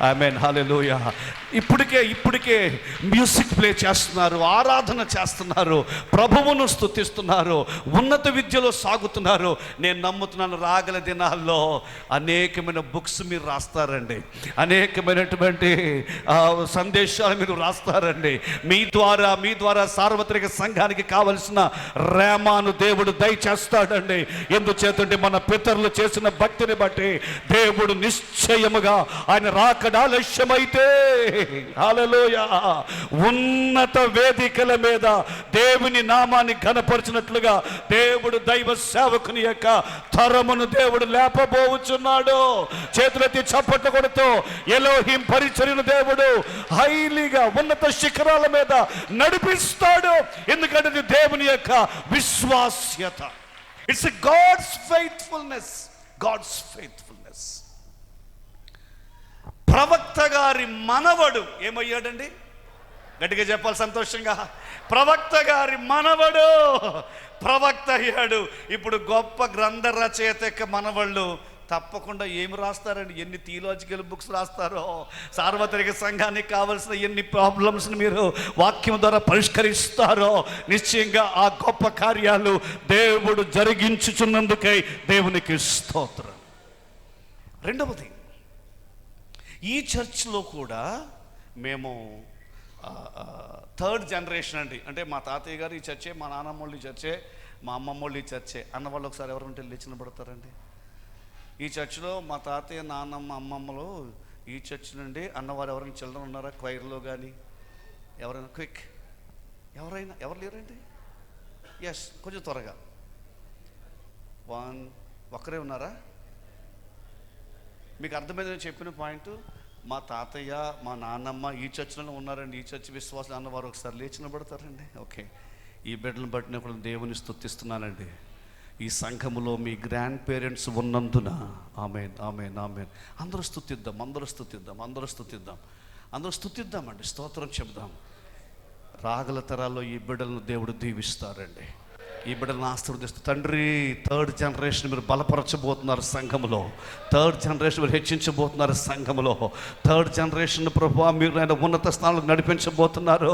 ఆమేన్, హల్లెలూయా. ఇప్పటికే మ్యూజిక్ ప్లే చేస్తున్నారు, ఆరాధన చేస్తున్నారు, ప్రభువును స్తుతిస్తున్నారు, ఉన్నత విద్యలో సాగుతున్నారు. నేను నమ్ముతున్నాను రాగల దినాల్లో అనేకమైన బుక్స్ మీరు రాస్తారండి, అనేకమైనటువంటి సందేశాలు మీరు రాస్తారండి. మీ ద్వారా సార్వత్రిక సంఘానికి కావలసిన రేమాను దేవుడు దయచేస్తాడండి. ఎందుచేతంటే మన పితరులు చేసిన భక్తిని బట్టి దేవుడు నిశ్చయముగా ఆయన రాకడ ఆలస్యమైతే హల్లెలూయా ఉన్నత వేదికల మీద దేవుని నామాన్ని ఘనపరిచినట్లుగా దేవుడు దైవ సేవకుని యొక్క తరమును దేవుడు లేపబోచున్నాడు. చేతులెత్తి చప్పట్లు కొడుతూ ఎలోహిం పరిచర్యను దేవుడు హైలీగా ఉన్నత శిఖరాల మీద నడిపిస్తాడు. ఎందుకంటే ఇది దేవుని యొక్క విశ్వాస్యత. It's God's faithfulness. ప్రవక్త గారి మనవడు ఏమయ్యాడండి? గట్టిగా చెప్పాలి సంతోషంగా. ప్రవక్త గారి మనవడు ప్రవక్త అయ్యాడు. ఇప్పుడు గొప్ప గ్రంథ రచయిత యొక్క మనవళ్ళు తప్పకుండా ఏమి రాస్తారండి? ఎన్ని థియలాజికల్ బుక్స్ రాస్తారో, సార్వత్రిక సంఘానికి కావలసిన ఎన్ని ప్రాబ్లమ్స్ని మీరు వాక్యం ద్వారా పరిష్కరిస్తారో, నిశ్చయంగా ఆ గొప్ప కార్యాలు దేవుడు జరిగించుచున్నందుకై దేవునికి స్తోత్రం. రెండవది, ఈ చర్చ్లో కూడా మేము థర్డ్ జనరేషన్ అండి. అంటే మా తాతయ్య గారు ఈ చర్చే, మా నాన్నమ్మ వాళ్ళు ఈ చర్చే, మా అమ్మమ్మ వాళ్ళు ఈ చర్చే అన్న వాళ్ళు ఒకసారి ఎవరు ఉంటే లేచిన పడతారండి. ఈ చర్చిలో మా తాతయ్య, నాన్నమ్మ, అమ్మమ్మలు ఈ చర్చ్ నుండి అన్నవారు ఎవరైనా చిల్డ్రన్ ఉన్నారా? క్వైర్లో కానీ ఎవరైనా క్విక్ ఎవరు లేరండి? ఎస్, కొంచెం త్వరగా. ఒక్కరే ఉన్నారా? మీకు అర్థమైందని చెప్పిన పాయింట్, మా తాతయ్య, మా నాన్నమ్మ ఈ చర్చిలో ఉన్నారండి, ఈ చర్చి విశ్వాసం అన్నవారు ఒకసారి లేచిన పడతారండి. ఓకే, ఈ బిడ్డలను బట్టినప్పుడు దేవుని స్తుతిస్తున్నానండి. ఈ సంఘములో మీ గ్రాండ్ పేరెంట్స్ ఉన్నందున ఆమేన్, ఆమేన్, ఆమేన్. అందరూ స్తుతిద్దామండి, స్తోత్రం చెబుదాం. రాగల తరాల్లో ఈ బిడ్డలను దేవుడు దీవిస్తారండి. ఈ బిడ్డలను ఆశీర్వదిస్తూ, తండ్రి థర్డ్ జనరేషన్ మీరు బలపరచబోతున్నారు సంఘములో, థర్డ్ జనరేషన్ మీరు హెచ్చించబోతున్నారు సంఘములో, థర్డ్ జనరేషన్ ప్రభువా మీరు ఆయన ఉన్నత స్థానాలకు నడిపించబోతున్నారు.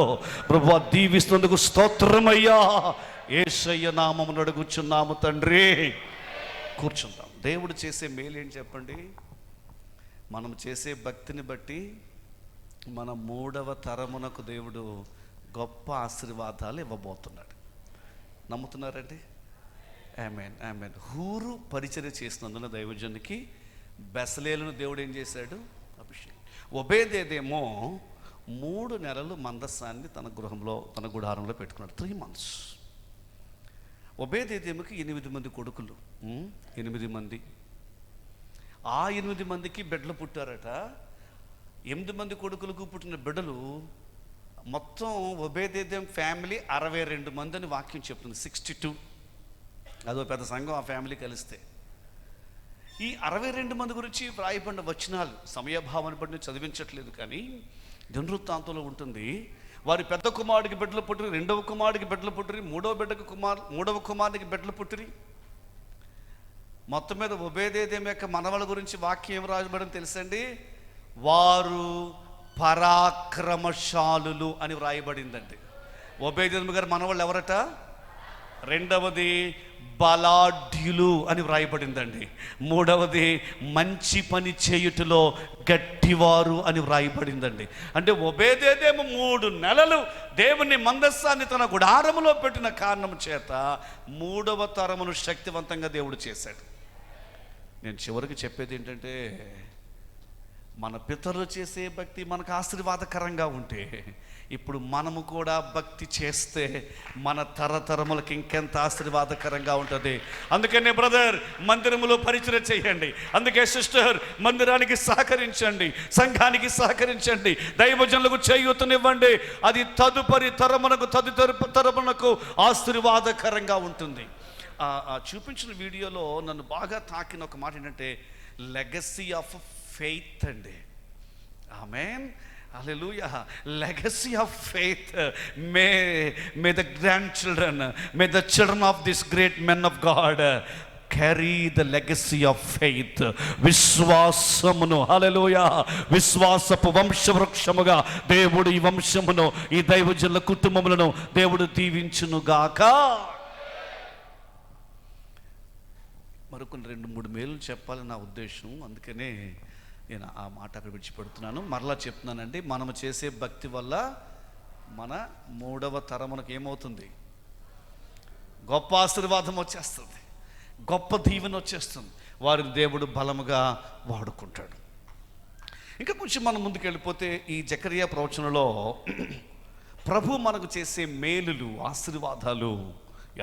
ప్రభువా దీవిస్తున్నందుకు స్తోత్రమయ్యా, యేసయ్య నామమున అడుగుచున్నాము తండ్రి. కూర్చుందాం. దేవుడు చేసే మేలు ఏంటి చెప్పండి? మనం చేసే భక్తిని బట్టి మన 3వ తరమునకు దేవుడు గొప్ప ఆశీర్వాదాలు ఇవ్వబోతున్నాడు. నమ్ముతున్నారండి? ఆమేన్, ఆమేన్. హూరు పరిచర్య చేసినందున దైవజనునికి బెసలేలును దేవుడు ఏం చేశాడు? అభిషేకం. ఒబేదేదేమో 3 నెలలు మందస్సాన్ని తన గృహంలో, తన గుడారంలో పెట్టుకున్నాడు. 3 months. ఒబేదేదేముకి 8 మంది కొడుకులు, 8 మంది. ఆ 8 మందికి బిడ్డలు పుట్టారట. 8 మంది కొడుకులకు పుట్టిన బిడ్డలు మొత్తం ఒబేదేదేం ఫ్యామిలీ 62 మంది అని వాక్యం చెప్తుంది. 62. అదో పెద్ద సంఘం ఆ ఫ్యామిలీ కలిస్తే. ఈ 62 మంది గురించి వ్రాయబడిన వచనాలు సమయభావాన్ని బట్టి చదివించట్లేదు, కానీ దినవృత్తాంతంలో ఉంటుంది. వారి పెద్ద కుమారుడికి బిడ్డలు పుట్టిరి, 2వ కుమారుడికి బిడ్డలు పుట్టిరి, 3వ కుమారుడికి బిడ్డలు పుట్టిరి. మొత్తం మీద ఒబేదేదేం యొక్క మనవల గురించి వాక్యం ఏం రాయబడింది తెలుసండి? వారు పరాక్రమశాలులు అని వ్రాయబడిందండి. ఒబేదేదేం గారు మనవాళ్ళు ఎవరట? రెండవది బలాఢ్యులు అని వ్రాయబడిందండి. 3వది మంచి పని చేయుటలో గట్టివారు అని వ్రాయబడిందండి. అంటే ఒబేదేదేము 3 నెలలు దేవుని మందస్సాన్ని తన గుడారములో పెట్టిన కారణం చేత 3వ తరమును శక్తివంతంగా దేవుడు చేశాడు. నేను చివరికి చెప్పేది ఏంటంటే, మన పితరులు చేసే భక్తి మనకు ఆశీర్వాదకరంగా ఉంటే, ఇప్పుడు మనము కూడా భక్తి చేస్తే మన తరతరములకు ఇంకెంత ఆశీర్వాదకరంగా ఉంటుంది. అందుకనే బ్రదర్, మందిరములో పరిచయం చేయండి. అందుకే సిస్టర్, మందిరానికి సహకరించండి, సంఘానికి సహకరించండి, దైవజనులకు చేయూతనివ్వండి. అది తదుపరి తరమునకు ఆశీర్వాదకరంగా ఉంటుంది. చూపించిన వీడియోలో నన్ను బాగా తాకిన ఒక మాట ఏంటంటే, లెగసీ ఆఫ్ ఫెయిత్ అండి. Amen, hallelujah. Legacy of faith. May the grandchildren, may the children of this great men of God carry the legacy of faith. విశ్వాసమును, హల్లెలూయా, విశ్వాసపు వంశవృక్షముగా దేవుడు ఈ వంశమును, ఈ దైవజనుల కుటుంబములను దేవుడు దీవించునుగాక. మరికొన్ని 2-3 మేలు చెప్పాలని నా ఉద్దేశం. అందుకనే నేను ఆ మాట అక్కడ విడిచిపెడుతున్నాను. మరలా చెప్తున్నానండి, మనము చేసే భక్తి వల్ల మన 3వ తరమునకు ఏమవుతుంది? గొప్ప ఆశీర్వాదం వచ్చేస్తుంది, గొప్ప దీవెన వచ్చేస్తుంది. వారిని దేవుడు బలముగా వాడుకుంటాడు. ఇంకా కొంచెం మనం ముందుకు వెళ్ళిపోతే ఈ జకరియా ప్రవచనలో ప్రభు మనకు చేసే మేలులు, ఆశీర్వాదాలు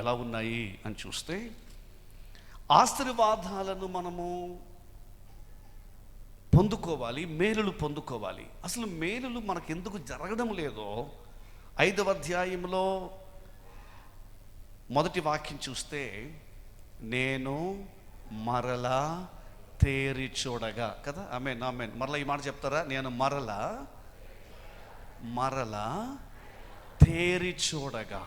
ఎలా ఉన్నాయి అని చూస్తే, ఆశీర్వాదాలను మనము పొందుకోవాలి, మేలులు పొందుకోవాలి. అసలు మేలులు మనకు ఎందుకు జరగడం లేదో 5వ అధ్యాయంలో మొదటి వాక్యం చూస్తే, నేను మరలా తేరి చూడగా, కదా, ఆమేన్ ఆమేన్. మరలా ఈ మాట చెప్తారా? నేను మరలా తేరి చూడగా.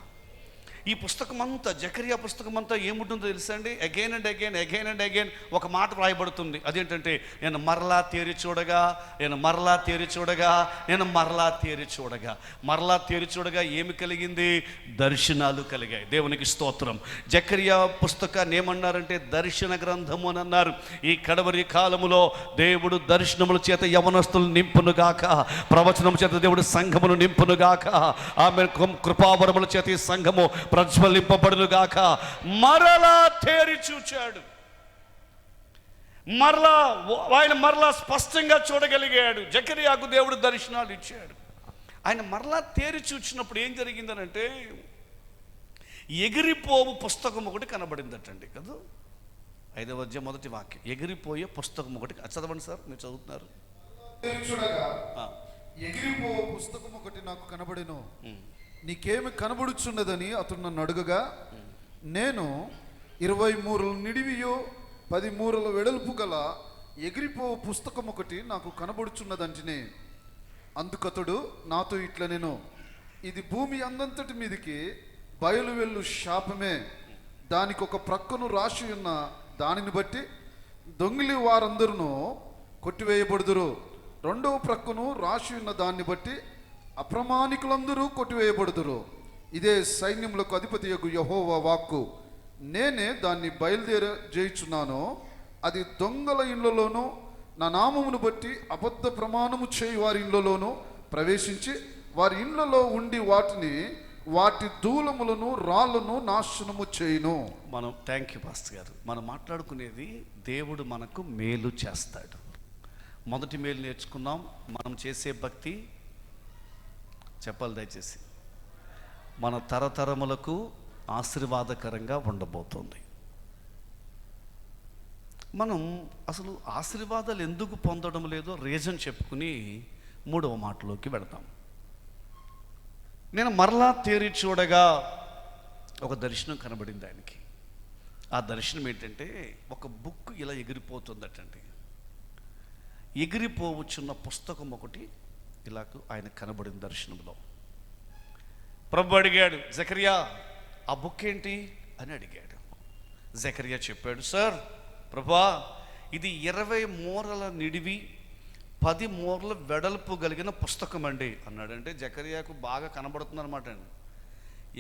ఈ పుస్తకం అంతా, జకరియా పుస్తకం అంతా ఏముంటుందో తెలుసా అండి? అగైన్ అండ్ అగైన్ ఒక మాట వ్రాయబడుతుంది. అదేంటంటే, నేను మరలా తేరి చూడగా, నేను మరలా తేరి చూడగా, నేను మరలా తేరి చూడగా. మరలా తేరి చూడగా ఏమి కలిగింది? దర్శనాలు కలిగాయి. దేవునికి స్తోత్రం. జకరియా పుస్తకాన్ని ఏమన్నారంటే దర్శన గ్రంథము అని అన్నారు. ఈ కడవరి కాలములో దేవుడు దర్శనముల చేత యవనస్తులు నింపునుగాక, ప్రవచనము చేత దేవుడు సంఘమును నింపునుగాక, ఆమె కృపావరముల చేత ఈ సంఘము ప్రజ్వలింపబడునుగాక. మరలా తేరి చూచాడు, ఆయన మరలా స్పష్టంగా చూడగలిగాడు. జకరియాకు దేవుడు దర్శనాలు ఇచ్చాడు. ఆయన మరలా తేరి చూచినప్పుడు ఏం జరిగిందనంటే, ఎగిరిపోవు పుస్తకం ఒకటి కనబడిందటండి, కదా. 5వ అధ్యాయం మొదటి వాక్యం, ఎగిరిపోయే పుస్తకం ఒకటి. చదవండి సార్, మీరు చదువుతున్నారు. ఎగిరిపోవు పుస్తకం ఒకటి నాకు కనబడెను. నీకేమి కనబడుచున్నదని అతడు నన్ను అడుగగా, నేను 20 మూరల నిడివియో 10 మూరల వెడల్పు గల ఎగిరిపోవు పుస్తకం ఒకటి నాకు కనబడుచున్నదంటేనే. అందుకతడు నాతో ఇట్లా, నేను ఇది భూమి అందంతటి మీదికి బయలు వెళ్ళు శాపమే. దానికి ఒక ప్రక్కను రాసి ఉన్న దానిని బట్టి దొంగిలి వారందరూ కొట్టివేయబడుదురు. 2వ ప్రక్కను రాసి ఉన్న దాన్ని బట్టి అప్రమాణికులందరూ కొట్టివేయబడుదురు. ఇదే సైన్యములకు అధిపతియగు యెహోవా వాక్కు. నేనే దాన్ని బయలుదేరజేయుచున్నాను. అది దొంగల ఇళ్లలోనూ నా నామమును బట్టి అబద్ధ ప్రమాణము చేయి వారి ఇళ్లలోనూ ప్రవేశించి వారి ఇళ్లలో ఉండి వాటి దూలములను రాళ్లను నాశనము చేయును. మనం థ్యాంక్ యూ పాస్టర్ గారు. మనం మాట్లాడుకునేది దేవుడు మనకు మేలు చేస్తాడు. మొదటి మేలు నేర్చుకున్నాం. మనం చేసే భక్తి చెప్పాలి దయచేసి, మన తరతరములకు ఆశీర్వాదకరంగా ఉండబోతుంది. మనం అసలు ఆశీర్వాదాలు ఎందుకు పొందడం లేదో రీజన్ చెప్పుకుని 3వ మాటలోకి వెళతాం. నేను మరలా తేరి చూడగా ఒక దర్శనం కనబడింది ఆయనకి. ఆ దర్శనం ఏంటంటే, ఒక బుక్ ఇలా ఎగిరిపోతుందటండి. ఎగిరిపోవచ్చున్న పుస్తకం ఒకటి ఇలాగ ఆయన కనబడిన దర్శనంలో. ప్రభు అడిగాడు, జకరియా ఆ బుక్ ఏంటి అని అడిగాడు. జకరియా చెప్పాడు, సార్ ప్రభా, ఇది 20 మూరల నిడివి 10 మూరల వెడల్పు కలిగిన పుస్తకం అండి అన్నాడంటే, జకరియాకు బాగా కనబడుతుంది అనమాట అండి.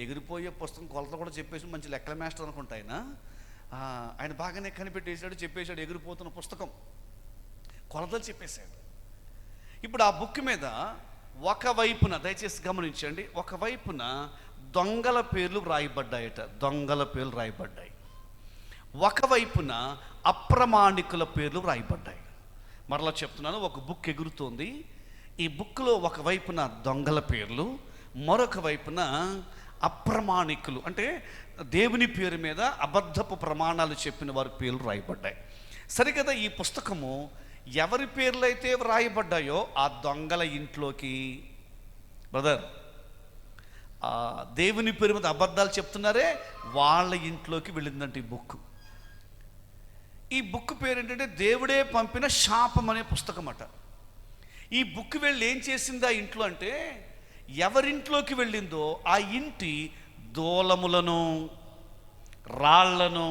ఎగిరిపోయే పుస్తకం కొలత కూడా చెప్పేసి, మంచి లెక్కల మాస్టర్ అనుకుంటా ఆయన బాగానే కనిపెట్టేశాడు, చెప్పేశాడు. ఎగిరిపోతున్న పుస్తకం కొలతలు చెప్పేశాడు. ఇప్పుడు ఆ బుక్ మీద ఒకవైపున, దయచేసి గమనించండి, ఒకవైపున దొంగల పేర్లు రాయబడ్డాయట, దొంగల పేర్లు రాయబడ్డాయి. ఒకవైపున అప్రమాణికుల పేర్లు రాయబడ్డాయి. మరలా చెప్తున్నాను, ఒక బుక్ ఎగురుతోంది. ఈ బుక్లో ఒకవైపున దొంగల పేర్లు, మరొక వైపున అప్రమాణికులు, అంటే దేవుని పేరు మీద అబద్ధపు ప్రమాణాలు చెప్పిన వారి పేర్లు రాయబడ్డాయి. సరికదా ఈ పుస్తకము ఎవరి పేర్లు అయితే వ్రాయబడ్డాయో ఆ దొంగల ఇంట్లోకి, బ్రదర్, ఆ దేవుని పేరు మీద అబద్ధాలు చెప్తున్నారే వాళ్ళ ఇంట్లోకి వెళ్ళిందంట ఈ బుక్. ఈ బుక్ పేరు ఏంటంటే దేవుడే పంపిన శాపం అనే పుస్తకం అట. ఈ బుక్ వెళ్ళి ఏం చేసింది ఆ ఇంట్లో అంటే, ఎవరింట్లోకి వెళ్ళిందో ఆ ఇంటి దూలములను రాళ్లను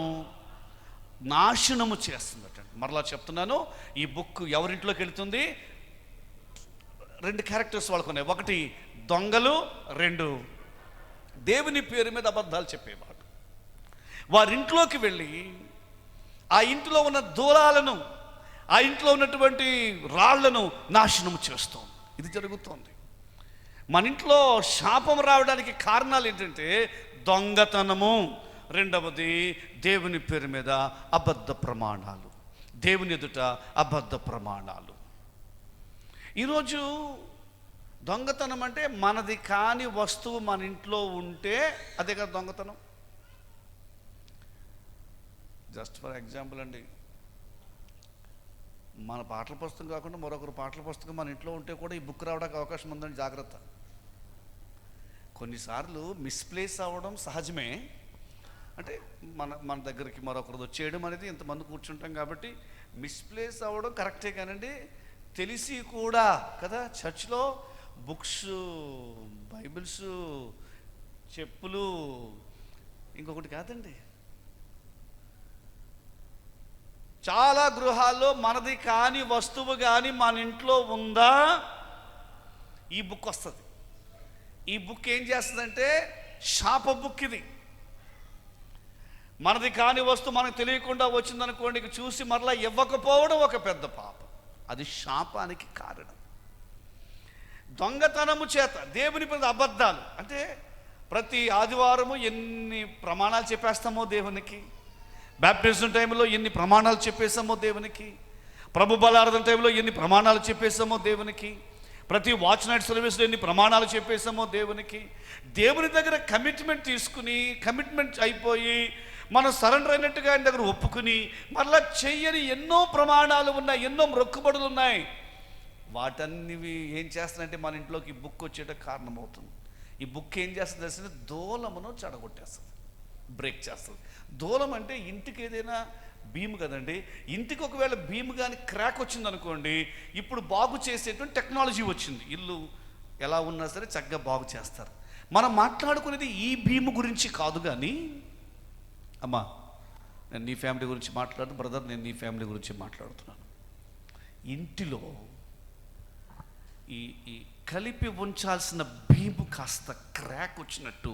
నాశనము చేస్తుందట. మరలా చెప్తున్నాను, ఈ బుక్ ఎవరింట్లోకి వెళుతుంది? 2 క్యారెక్టర్స్ వాళ్ళకు ఉన్నాయి. ఒకటి దొంగలు, 2 దేవుని పేరు మీద అబద్ధాలు చెప్పేవాడు. వారింట్లోకి వెళ్ళి ఆ ఇంట్లో ఉన్న దూలాలను, ఆ ఇంట్లో ఉన్నటువంటి రాళ్లను నాశనం చేస్తాం. ఇది జరుగుతోంది. మన ఇంట్లో శాపం రావడానికి కారణాలు ఏంటంటే దొంగతనము, రెండవది దేవుని పేరు మీద అబద్ధ ప్రమాణాలు, దేవుని ఎదుట అబద్ధ ప్రమాణాలు. ఈరోజు దొంగతనం అంటే మనది కాని వస్తువు మన ఇంట్లో ఉంటే అదే కదా దొంగతనం. జస్ట్ ఫర్ ఎగ్జాంపుల్ అండి, మన పాటల పుస్తకం కాకుండా మరొకరు పాటల పుస్తకం మన ఇంట్లో ఉంటే కూడా ఈ బుక్ రావడానికి అవకాశం ఉందని జాగ్రత్త. కొన్నిసార్లు మిస్ప్లేస్ అవ్వడం సహజమే. అంటే మన దగ్గరికి మరొకరు వచ్చేయడం అనేది, ఇంతమంది కూర్చుంటాం కాబట్టి మిస్ప్లేస్ అవ్వడం కరెక్టే కానండి, తెలిసి కూడా కదా చర్చ్లో బుక్స్, బైబిల్స్, చెప్పులు, ఇంకొకటి కాదండి, చాలా గృహాల్లో మనది కాని వస్తువు కానీ మన ఇంట్లో ఉందా, ఈ బుక్ వస్తుంది. ఈ బుక్ ఏం చేస్తుందంటే శాప బుక్. ఇది మనది కాని వస్తువు మనకు తెలియకుండా వచ్చిందనుకోండి, చూసి మరలా ఇవ్వకపోవడం ఒక పెద్ద పాపం. అది శాపానికి కారణం. దొంగతనము చేత దేవుని మీద అబద్ధాలు అంటే, ప్రతి ఆదివారము ఎన్ని ప్రమాణాలు చెప్పేస్తామో దేవునికి, బ్యాప్టిజం టైంలో ఎన్ని ప్రమాణాలు చెప్పేసామో దేవునికి, ప్రభు బలారాధన టైంలో ఎన్ని ప్రమాణాలు చెప్పేసామో దేవునికి, ప్రతి వాచ్ నైట్ సర్వీస్లో ఎన్ని ప్రమాణాలు చెప్పేసామో దేవునికి. దేవుని దగ్గర కమిట్మెంట్ తీసుకుని, కమిట్మెంట్ అయిపోయి మనం సరెండర్ అయినట్టుగా ఆయన దగ్గర ఒప్పుకుని మరలా చెయ్యని ఎన్నో ప్రమాణాలు ఉన్నాయి, ఎన్నో మొక్కుబడులు ఉన్నాయి. వాటన్నివి ఏం చేస్తానంటే మన ఇంట్లోకి ఈ బుక్ వచ్చేట కారణమవుతుంది. ఈ బుక్ ఏం చేస్తుంది అంటే దూలమును చెడగొట్టేస్తుంది, బ్రేక్ చేస్తుంది. దూలం అంటే ఇంటికి ఏదైనా భీము కదండి. ఇంటికి ఒకవేళ భీము కానీ క్రాక్ వచ్చిందనుకోండి, ఇప్పుడు బాగు చేసేటువంటి టెక్నాలజీ వచ్చింది. ఇల్లు ఎలా ఉన్నా సరే చక్కగా బాగు చేస్తారు. మనం మాట్లాడుకునేది ఈ భీము గురించి కాదు. కానీ అమ్మా, నేను నీ ఫ్యామిలీ గురించి మాట్లాడు, బ్రదర్ నేను నీ ఫ్యామిలీ గురించి మాట్లాడుతున్నాను. ఇంటిలో ఈ కలిపి ఉంచాల్సిన భీము కాస్త క్రాక్ వచ్చినట్టు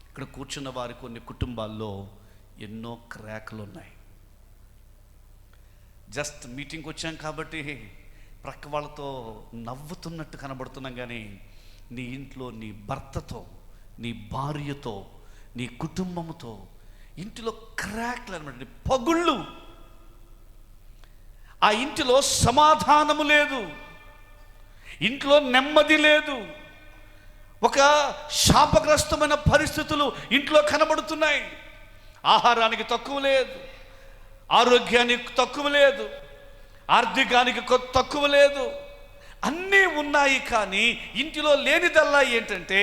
ఇక్కడ కూర్చున్న వారి కొన్ని కుటుంబాల్లో ఎన్నో క్రాక్లు ఉన్నాయి. జస్ట్ మీటింగ్కి వచ్చాం కాబట్టి ప్రక్క వాళ్ళతో నవ్వుతున్నట్టు కనబడుతున్నాం, కానీ నీ ఇంట్లో నీ భర్తతో, నీ భార్యతో, నీ కుటుంబంతో ఇంటిలో క్రాక్లు అనమాట, పగుళ్ళు. ఆ ఇంటిలో సమాధానము లేదు, ఇంట్లో నెమ్మది లేదు, ఒక శాపగ్రస్తమైన పరిస్థితులు ఇంట్లో కనబడుతున్నాయి. ఆహారానికి తక్కువ లేదు, ఆరోగ్యానికి తక్కువ లేదు, ఆర్థికానికి తక్కువ లేదు, అన్నీ ఉన్నాయి. కానీ ఇంటిలో లేనిదల్లా ఏంటంటే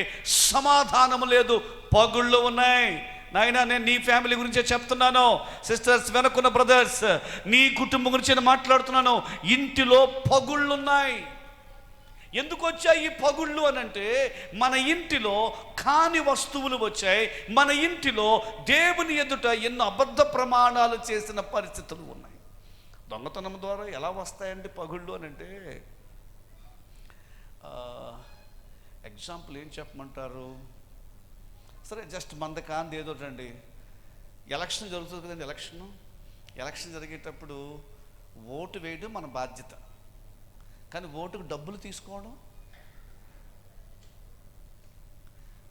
సమాధానము లేదు, పగుళ్ళు ఉన్నాయి. నాయనా, నేను నీ ఫ్యామిలీ గురించే చెప్తున్నాను. సిస్టర్స్, వెనకున్న బ్రదర్స్, నీ కుటుంబం గురించి నేను మాట్లాడుతున్నాను. ఇంటిలో పగుళ్ళు ఉన్నాయి. ఎందుకు వచ్చాయి ఈ పగుళ్ళు అనంటే, మన ఇంటిలో కాని వస్తువులు వచ్చాయి. మన ఇంటిలో దేవుని ఎదుట ఎన్నో అబద్ధ ప్రమాణాలు చేసిన పరిస్థితులు ఉన్నాయి. దొంగతనం ద్వారా ఎలా వస్తాయండి పగుళ్ళు అనంటే, ఎగ్జాంపుల్ ఏం చెప్పమంటారు? సరే, జస్ట్ మంద కాంది ఏదోటండి, ఎలక్షన్ జరుగుతుంది కదండి. ఎలక్షన్ జరిగేటప్పుడు ఓటు వేయడం మన బాధ్యత, కానీ ఓటుకు డబ్బులు తీసుకోవడం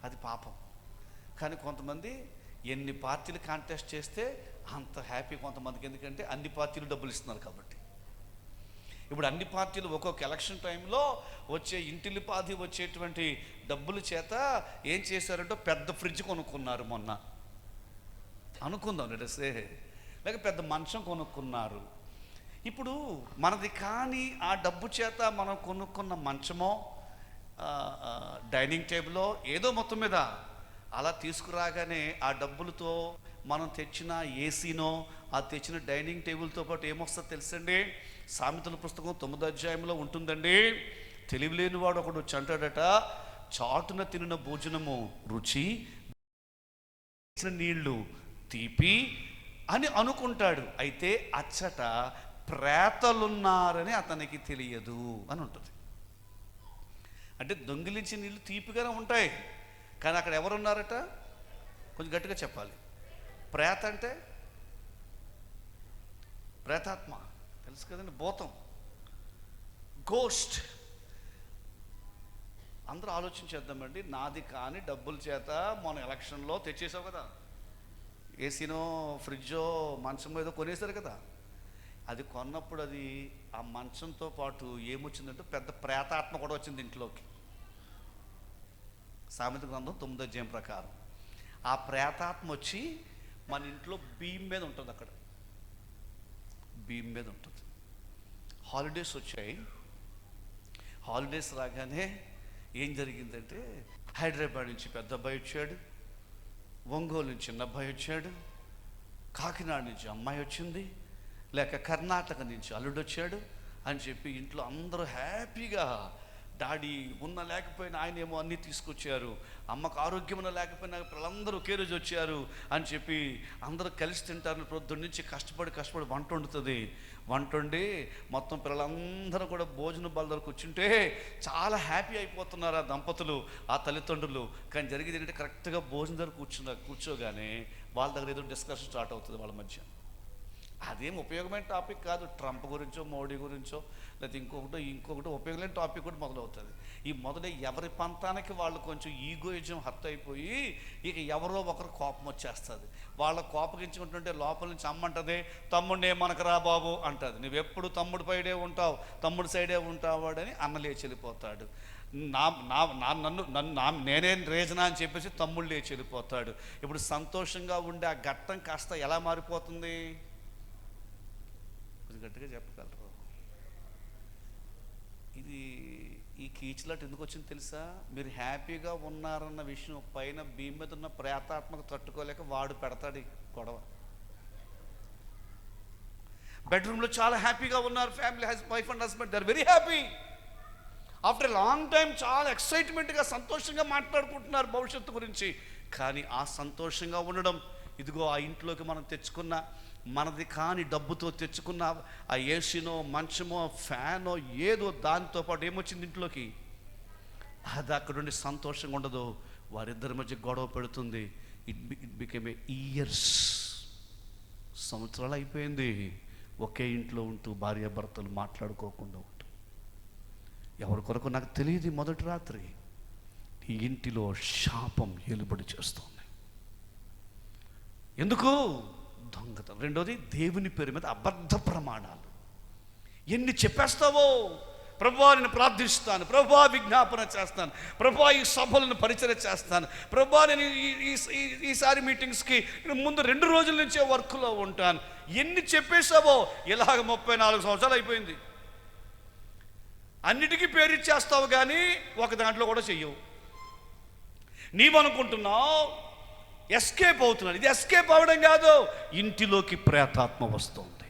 అది పాపం. కానీ కొంతమంది ఎన్ని పార్టీలు కాంటెస్ట్ చేస్తే అంత హ్యాపీ కొంతమందికి. ఎందుకంటే అన్ని పార్టీలు డబ్బులు ఇస్తున్నారు కాబట్టి. ఇప్పుడు అన్ని పార్టీలు ఒక్కొక్క ఎలక్షన్ టైంలో వచ్చే ఇంటిల్లిపాది వచ్చేటువంటి డబ్బుల చేత ఏం చేశారంటే పెద్ద ఫ్రిడ్జ్ కొనుక్కున్నారు మొన్న అనుకుందాం, లేక పెద్ద మంచం కొనుక్కున్నారు. ఇప్పుడు మనది కానీ ఆ డబ్బు చేత మనం కొనుక్కున్న మంచమో డైనింగ్ టేబుల్లో ఏదో మొత్తం మీద అలా తీసుకురాగానే ఆ డబ్బులతో మనం తెచ్చిన ఏసీనో ఆ తెచ్చిన డైనింగ్ టేబుల్తో పాటు ఏమొస్తుందో తెలుసండి? సామెతల పుస్తకం 9వ అధ్యాయంలో ఉంటుందండి. తెలివిలేని వాడు ఒకడు వచ్చి అంటాడట, చాటున తినిన భోజనము రుచి, నీళ్లు తీపి అని అనుకుంటాడు. అయితే అచ్చట ప్రేతలున్నారని అతనికి తెలియదు అని ఉంటుంది. అంటే దొంగిలించిన నీళ్ళు తీపిగానే ఉంటాయి, కానీ అక్కడ ఎవరున్నారట? కొంచెం గట్టిగా చెప్పాలి. ప్రేత అంటే ప్రేతాత్మ, తెలుసు కదండి, భూతం, గోస్ట్. అందరూ ఆలోచించేద్దామండి. నాది కాని డబ్బుల చేత మన ఎలక్షన్లో తెచ్చేసావు కదా, ఏసీనో ఫ్రిడ్జో మంచం ఏదో కొనేసారు కదా, అది కొన్నప్పుడు అది ఆ మంచంతో పాటు ఏమొచ్చిందంటే పెద్ద ప్రేతాత్మ కూడా వచ్చింది ఇంట్లోకి. సామెత గ్రంథం 9వ అధ్యాయం ప్రకారం ఆ ప్రేతాత్మ వచ్చి మన ఇంట్లో బీమ్ మీద ఉంటుంది. అక్కడ బీమ్ మీద ఉంటుంది. హాలిడేస్ వచ్చాయి. హాలిడేస్ రాగానే ఏం జరిగిందంటే, హైదరాబాద్ నుంచి పెద్ద అబ్బాయి వచ్చాడు, ఒంగోలు నుంచి చిన్న అబ్బాయి వచ్చాడు, కాకినాడ నుంచి అమ్మాయి వచ్చింది, లేక కర్ణాటక నుంచి అల్లుడు వచ్చాడు అని చెప్పి ఇంట్లో అందరూ హ్యాపీగా, డాడీ ఉన్న లేకపోయినా ఆయన ఏమో అన్నీ తీసుకొచ్చారు, అమ్మకు ఆరోగ్యం ఉన్న లేకపోయినా పిల్లలందరూ ఒకే రోజు వచ్చారు అని చెప్పి అందరూ కలిసి తింటారు. పొద్దున్న నుంచి కష్టపడి వంట వండుతుంది. వంట వండి మొత్తం పిల్లలందరూ కూడా భోజన బల్ల దగ్గర కూర్చుంటే చాలా హ్యాపీ అయిపోతున్నారు ఆ దంపతులు, ఆ తల్లిదండ్రులు. కానీ జరిగేది ఏంటంటే, కరెక్ట్గా భోజనం దగ్గర కూర్చోగానే వాళ్ళ దగ్గర ఏదో డిస్కషన్ స్టార్ట్ అవుతుంది వాళ్ళ మధ్య. అదేం ఉపయోగమైన టాపిక్ కాదు. ట్రంప్ గురించో మోడీ గురించో లేకపోతే ఇంకొకటి ఉపయోగమైన టాపిక్ కూడా మొదలవుతుంది. ఈ ఎవరి పంతానికి వాళ్ళు కొంచెం ఈగోయిజం హర్ట్ అయిపోయి ఇక ఎవరో ఒకరు కోపం వచ్చేస్తుంది. వాళ్ళ కోపగించుకుంటుంటే లోపల నుంచి అమ్మంటది, తమ్ముడిని ఏమనకు రా బాబు అంటుంది. నువ్వెప్పుడు తమ్ముడి పైడే ఉంటావు, తమ్ముడి సైడే ఉంటావాడని అన్న లేచి వెళ్ళిపోతాడు. నేనే రీజనా అని చెప్పేసి తమ్ముడు లేచి వెళ్ళిపోతాడు. ఇప్పుడు సంతోషంగా ఉండే ఆ ఘట్టం కాస్త ఎలా మారిపోతుంది? గట్టిగా చెప్పగలరు. ఈ కీచులాట ఎందుకు వచ్చింది తెలుసా? మీరు హ్యాపీగా ఉన్నారన్న విషయం పైన భూమి మీద ఉన్న ప్రేతాత్మకు తట్టుకోలేక వాడు పెడతాడు గొడవ. బెడ్రూమ్లో చాలా హ్యాపీగా ఉన్నారు, family wife and husband, they are very happy. After a long time చాలా ఎక్సైట్మెంట్గా సంతోషంగా మాట్లాడుకుంటున్నారు భవిష్యత్తు గురించి. కానీ ఆ సంతోషంగా ఉండడం, ఇదిగో ఆ ఇంట్లోకి మనం తెచ్చుకున్న మనది కాని డబ్బుతో తెచ్చుకున్న ఆ ఏసీనో మంచమో ఫ్యానో ఏదో దానితో పాటు ఏమొచ్చింది ఇంట్లోకి, అది అక్కడ నుండి సంతోషంగా ఉండదు. వారిద్దరి మధ్య గొడవ పెడుతుంది. ఇట్ బికేమ్ ఇయర్స్, సంవత్సరాలు అయిపోయింది ఒకే ఇంట్లో ఉంటూ భార్యాభర్తలు మాట్లాడుకోకుండా ఉంటూ. ఎవరి కొరకు నాకు తెలియదు. మొదటి రాత్రి ఈ ఇంటిలో శాపం ఏలుబడి చేస్తుంది. ఎందుకు? దొంగతనం. రెండోది, దేవుని పేరు మీద అబద్ధ ప్రమాణాలు. ఎన్ని చెప్పేస్తావో, ప్రభువా నేను ప్రార్థిస్తాను, ప్రభువా విజ్ఞాపన చేస్తాను, ప్రభువా ఈ సభలను పరిచయం చేస్తాను, ప్రభువా నేను ఈసారి మీటింగ్స్కి ముందు 2 రోజుల నుంచే వర్క్లో ఉంటాను. ఎన్ని చెప్పేసావో. ఇలాగ 34 సంవత్సరాలు అయిపోయింది. అన్నిటికీ పేరు ఇచ్చేస్తావు కానీ ఒక దాంట్లో కూడా చెయ్యవు. నీవనుకుంటున్నావు ఎస్కేప్ అవుతున్నాడు. ఇది ఎస్కేప్ అవ్వడం కాదు, ఇంటిలోకి ప్రేతాత్మ వస్తుంది.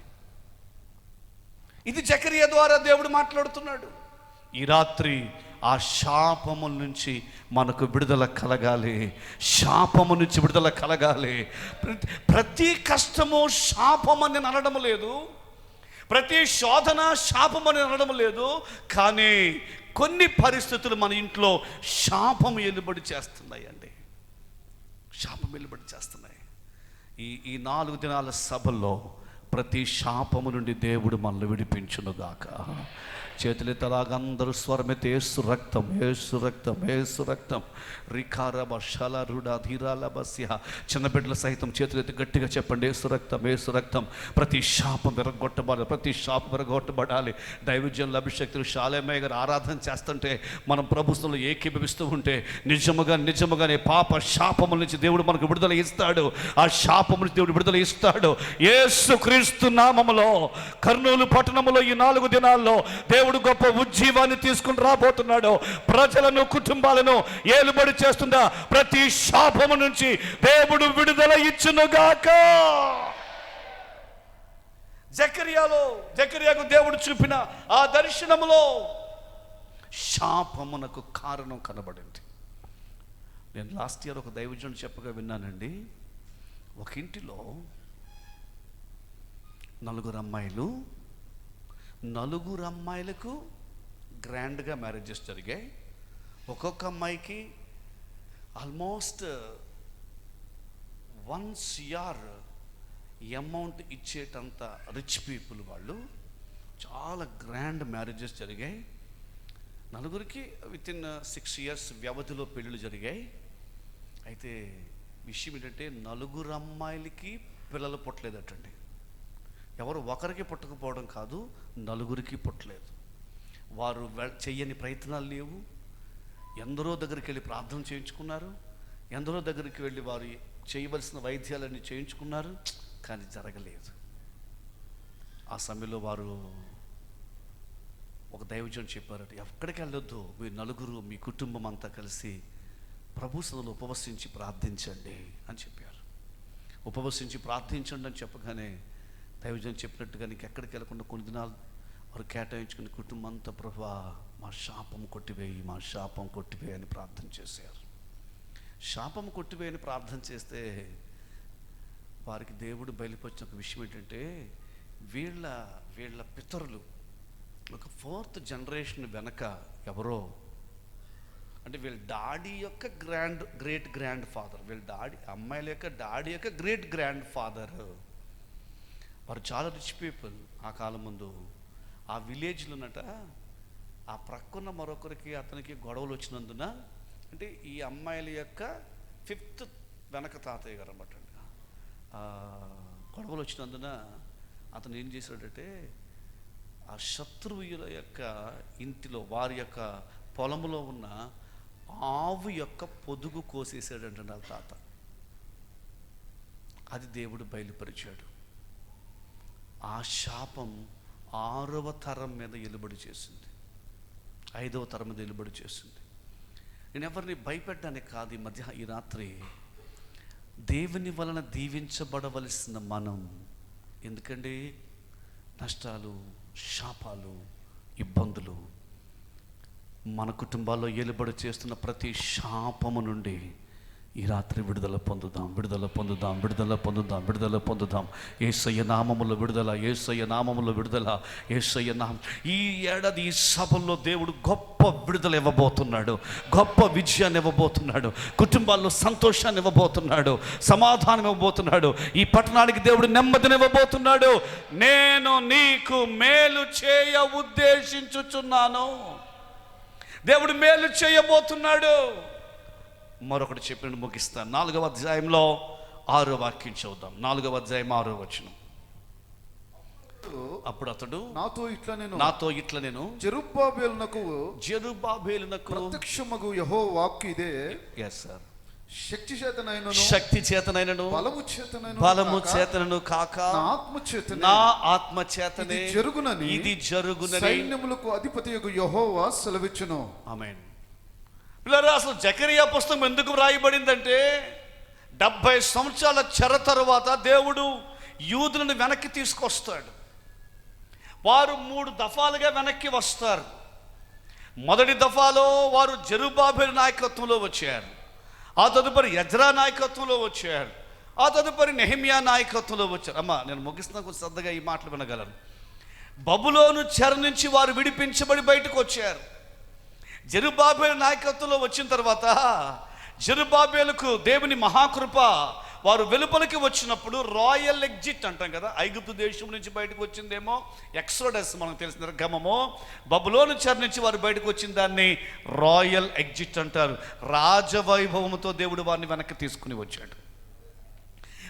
ఇది జకరియా ద్వారా దేవుడు మాట్లాడుతున్నాడు. ఈ రాత్రి ఆ శాపము నుంచి మనకు విడుదల కలగాలి. శాపము నుంచి విడుదల కలగాలి. ప్రతి కష్టము శాపమని నేను అనడం లేదు, ప్రతి శోధన శాపమని అనడం లేదు. కానీ కొన్ని పరిస్థితులు మన ఇంట్లో శాపం ఎలుబడి చేస్తున్నాయండి. శాపం వెలుబడి చేస్తున్నాయి. ఈ 4 దినాల సభల్లో ప్రతి శాపము నుండి దేవుడు మనల్ని విడిపించునుగాక. చేతులెత్తలాగందరూ స్వరమెత్తి ఏసు రక్తం, ఏసు రక్తం, ఏసు రక్తం. రికారబ షలరుడ ధీరాలబస్య. చిన్నబిడ్డల సహితం చేతులెత్తి గట్టిగా చెప్పండి, ఏసు రక్తం, ఏసు రక్తం. ప్రతి శాపం విరగొట్టబడాలి, ప్రతి శాపం విరగొట్టబడాలి. దైవజనుల అభిషక్తులు శాలేమయ్య గారు ఆరాధన చేస్తుంటే మనం ప్రభుత్వంలో ఏకీభవిస్తూ ఉంటే నిజముగానే పాప శాపముల నుంచి దేవుడు మనకు విడుదల ఇస్తాడు. ఆ శాపము నుంచి దేవుడు విడుదల ఇస్తాడు. యేసు క్రీస్తు యేసుక్రీస్తు నామములో కర్నూలు పట్టణములో ఈ 4 దినాల్లో దేవుడు గొప్ప ఉజ్జీవాన్ని తీసుకుని రాబోతున్నాడు. ప్రజలను, కుటుంబాలను ఏలుబడి చేస్తున్న ప్రతి శాపము నుంచి దేవుడు విడుదల ఇచ్చునుగాక. జకర్యాకు దేవుడు చూపిన ఆ దర్శనములో శాపమునకు కారణం కనబడింది. నేను లాస్ట్ ఇయర్ ఒక దైవజనుడు చెప్పగా విన్నానండి. ఒక ఇంటిలో 4 అమ్మాయిలకు గ్రాండ్గా మ్యారేజెస్ జరిగాయి. ఒక్కొక్క అమ్మాయికి ఆల్మోస్ట్ 1 CR అమౌంట్ ఇచ్చేటంత రిచ్ పీపుల్ వాళ్ళు. చాలా గ్రాండ్ మ్యారేజెస్ జరిగాయి. 4కి వితిన్ 6 years వ్యవధిలో పెళ్ళిళ్ళు జరిగాయి. అయితే విషయం ఏంటంటే 4 అమ్మాయిలకి పిల్లలు పుట్టలేదటండి. ఎవరు ఒకరికి పుట్టకపోవడం కాదు, 4కి పుట్టలేదు. వారు చెయ్యని ప్రయత్నాలు లేవు. ఎందరో దగ్గరికి వెళ్ళి ప్రార్థన చేయించుకున్నారు, ఎందరో దగ్గరికి వెళ్ళి వారు చేయవలసిన వైద్యాలన్నీ చేయించుకున్నారు, కానీ జరగలేదు. ఆ సమయంలో వారు ఒక దైవజనుడు చెప్పారట, ఎక్కడికి వెళ్ళొద్దు, మీరు 4 మీ కుటుంబం అంతా కలిసి ప్రభు సన్నిధిలో ఉపవసించి ప్రార్థించండి అని చెప్పారు. ఉపవసించి ప్రార్థించండి అని చెప్పగానే దైవజనుడు చెప్పినట్టుగా నీకు ఎక్కడికి వెళ్ళకుండా కొన్ని దినాలు వారు కేటాయించుకుని కుటుంబం అంతా, ప్రభువా మా శాపం కొట్టివేయి అని ప్రార్థన చేశారు. శాపం కొట్టివేయని ప్రార్థన చేస్తే వారికి దేవుడు బయలుపరిచిన ఒక విషయం ఏంటంటే, వీళ్ళ పితరులు ఒక 4th జనరేషన్ వెనక ఎవరో, అంటే వీళ్ళ డాడీ యొక్క గ్రేట్ గ్రాండ్ ఫాదర్, అమ్మాయిల యొక్క డాడీ యొక్క గ్రేట్ గ్రాండ్ ఫాదర్, వారు చాలా రిచ్ పీపుల్. ఆ కాలం ముందు ఆ విలేజ్లో ఆ ప్రక్కన్న మరొకరికి అతనికి గొడవలు వచ్చినందున, అంటే ఈ అమ్మాయిల యొక్క 5th వెనక తాతయ్య గారు అన్నమాట, గొడవలు వచ్చినందున అతను ఏం చేశాడంటే ఆ శత్రువుల యొక్క ఇంటిలో, వారి యొక్క పొలంలో ఉన్న ఆవు యొక్క పొదుగు కోసేసాడంటే ఆ తాత. అది దేవుడు బయలుపరిచాడు. ఆ శాపం 6వ తరం మీద ఎలుబడి చేసింది, 5వ తరం మీద ఎలుబడి చేసింది. నేను ఎవరిని భయపెట్టడానికి కాదు, ఈ రాత్రి దేవుని వలన దీవించబడవలసిన మనం, ఎందుకంటే నష్టాలు, శాపాలు, ఇబ్బందులు, మన కుటుంబాల్లో ఏలుబడి చేస్తున్న ప్రతి శాపము నుండి ఈ రాత్రి విడుదల పొందుదాం. యేసయ్య నామములో విడుదల, యేసయ్య నామం. ఈ ఏడాది ఈ సభల్లో దేవుడు గొప్ప విడుదల ఇవ్వబోతున్నాడు, గొప్ప విజయాన్ని ఇవ్వబోతున్నాడు, కుటుంబాల్లో సంతోషాన్ని ఇవ్వబోతున్నాడు, సమాధానం ఇవ్వబోతున్నాడు. ఈ పట్టణానికి దేవుడు నెమ్మదిని ఇవ్వబోతున్నాడు. నేను నీకు మేలు చేయ ఉద్దేశించుచున్నాను. దేవుడు మేలు చేయబోతున్నాడు. మరొకటి చెప్పిన ముగిస్తాను. 4వ అధ్యాయంలో 6వ వాక్యం చదువుదాం. 4వ అధ్యాయం 6వ వచనం. అప్పుడు అతడు నాతో ఇట్లా నేను జెరుబ్బాబెలునకు ప్రత్యక్షమగు యెహోవా వాక్కు ఇదే. yes sir. శక్తి చేతనైనను బలము చేతనను కాక నా ఆత్మ చేతనే ఇది జరుగునని సైన్యములకు అధిపతియగు యెహోవా సెలవిచ్చును. ఆమేన్. పిల్లరా, అసలు జకరియా పుస్తకం ఎందుకు రాయబడిందంటే 70 సంవత్సరాల చెర తరువాత దేవుడు యూదులను వెనక్కి తీసుకొస్తాడు. వారు 3 దఫాలుగా వెనక్కి వస్తారు. మొదటి దఫాలో వారు జెరుబ్బాబెలు నాయకత్వంలో వచ్చారు, ఆ తదుపరి ఎజ్రా నాయకత్వంలో వచ్చారు, ఆ తదుపరి నెహెమ్యా నాయకత్వంలో వచ్చారు. అమ్మా నేను ముగిస్తున్నా, కొంచెం శ్రద్ధగా ఈ మాటలు వినగలను. బబులోను చెర నుంచి వారు విడిపించబడి బయటకు వచ్చారు. జెరుబ్బాబెలు నాయకత్వంలో వచ్చిన తర్వాత జెరుబ్బాబెలుకు దేవుని మహాకృప, వారు వెలుపలికి వచ్చినప్పుడు రాయల్ ఎగ్జిట్ అంటాం కదా, ఐగుప్తు దేశం నుంచి బయటకు వచ్చిందేమో ఎక్సోడస్, మనకు తెలిసిన నిర్గమము. బబులోను చెర నుంచి వారు బయటకు వచ్చిన దాన్ని రాయల్ ఎగ్జిట్ అంటారు. రాజవైభవంతో దేవుడు వారిని వెనక్కి తీసుకుని వచ్చాడు.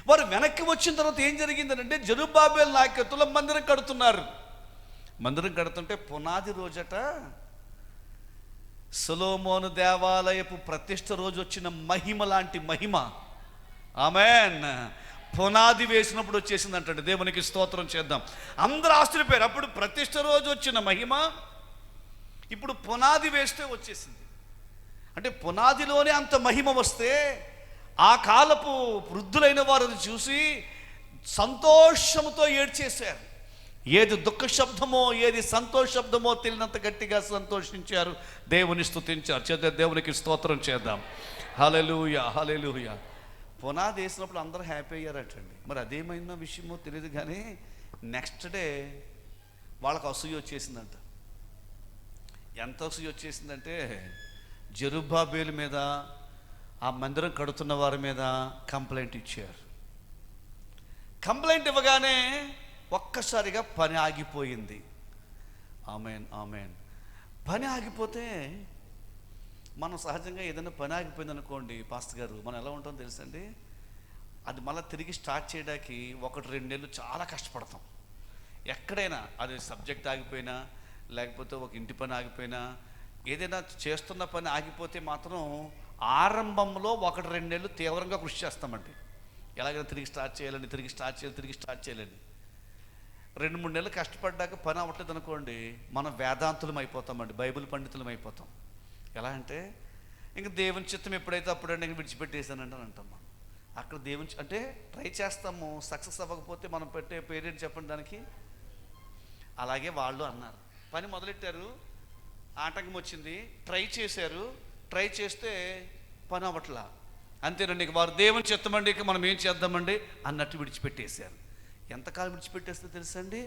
వారు వెనక్కి వచ్చిన తర్వాత ఏం జరిగిందంటే, జెరుబ్బాబెలు నాయకత్వంలో మందిరం కడుతున్నారు. మందిరం కడుతుంటే పునాది రోజట సొలొమోను దేవాలయపు ప్రతిష్ఠ రోజు వచ్చిన మహిమ లాంటి మహిమ, ఆమేన్, పునాది వేసినప్పుడు వచ్చేసింది అంటండి. దేవునికి స్తోత్రం చేద్దాం. అందరూ ఆశ్చర్యపోయారు. అప్పుడు ప్రతిష్ఠ రోజు వచ్చిన మహిమ ఇప్పుడు పునాది వేస్తే వచ్చేసింది. అంటే పునాదిలోనే అంత మహిమ వస్తే ఆ కాలపు వృద్ధులైన వారిని చూసి సంతోషంతో ఏడ్చేశారు. ఏది దుఃఖ శబ్దమో ఏది సంతోష శబ్దమో తెలియనంత గట్టిగా సంతోషించారు, దేవుని స్తుతించారు. చేద్దాం, దేవునికి స్తోత్రం చేద్దాం. హల్లెలూయా, హల్లెలూయా. పునాది వేసినప్పుడు అందరూ హ్యాపీ అయ్యారటండి. మరి అదేమైనా విషయమో తెలియదు కానీ నెక్స్ట్ డే వాళ్ళకు అసూయ వచ్చేసిందంట. ఎంత అసూయ వచ్చేసిందంటే జెరుబ్బాబేలు మీద, ఆ మందిరం కడుతున్న వారి మీద కంప్లైంట్ ఇచ్చారు. కంప్లైంట్ ఇవ్వగానే ఒక్కసారిగా పని ఆగిపోయింది. Amen, amen. పని ఆగిపోతే మనం సహజంగా ఏదైనా పని ఆగిపోయింది అనుకోండి పాస్టర్ గారు, మనం ఎలా ఉంటామో తెలుసండి, అది మళ్ళీ తిరిగి స్టార్ట్ చేయడానికి 1-2 నెలలు చాలా కష్టపడతాం. ఎక్కడైనా అది సబ్జెక్ట్ ఆగిపోయినా, లేకపోతే ఒక ఇంటి పని ఆగిపోయినా, ఏదైనా చేస్తున్న పని ఆగిపోతే మాత్రం ఆరంభంలో 1-2 నెలలు తీవ్రంగా కృషి చేస్తామండి. ఎలాగైనా తిరిగి స్టార్ట్ చేయాలని, తిరిగి స్టార్ట్ చేయాలని. 2-3 నెలలు కష్టపడ్డాక పని అవ్వట్లేదు అనుకోండి, మనం వేదాంతులం అయిపోతామండి, బైబిల్ పండితులం అయిపోతాం. ఎలా అంటే ఇంక దేవుని చిత్తం ఎప్పుడైతే అప్పుడంటే ఇంక విడిచిపెట్టేసానంటే అంటాం. మనం అక్కడ దేవుని అంటే ట్రై చేస్తాము, సక్సెస్ అవ్వకపోతే మనం పెట్టే పేరేంటి చెప్పండి దానికి. అలాగే వాళ్ళు అన్నారు, పని మొదలెట్టారు, ఆటంకం వచ్చింది, ట్రై చేశారు, ట్రై చేస్తే పని అవ్వట్లా. అంతేనండి, ఇక వారు దేవుని చిత్తమండి, ఇక మనం ఏం చేద్దామండి అన్నట్టు విడిచిపెట్టేశారు. ఎంతకాలం విడిచిపెట్టేస్తే తెలుసండి,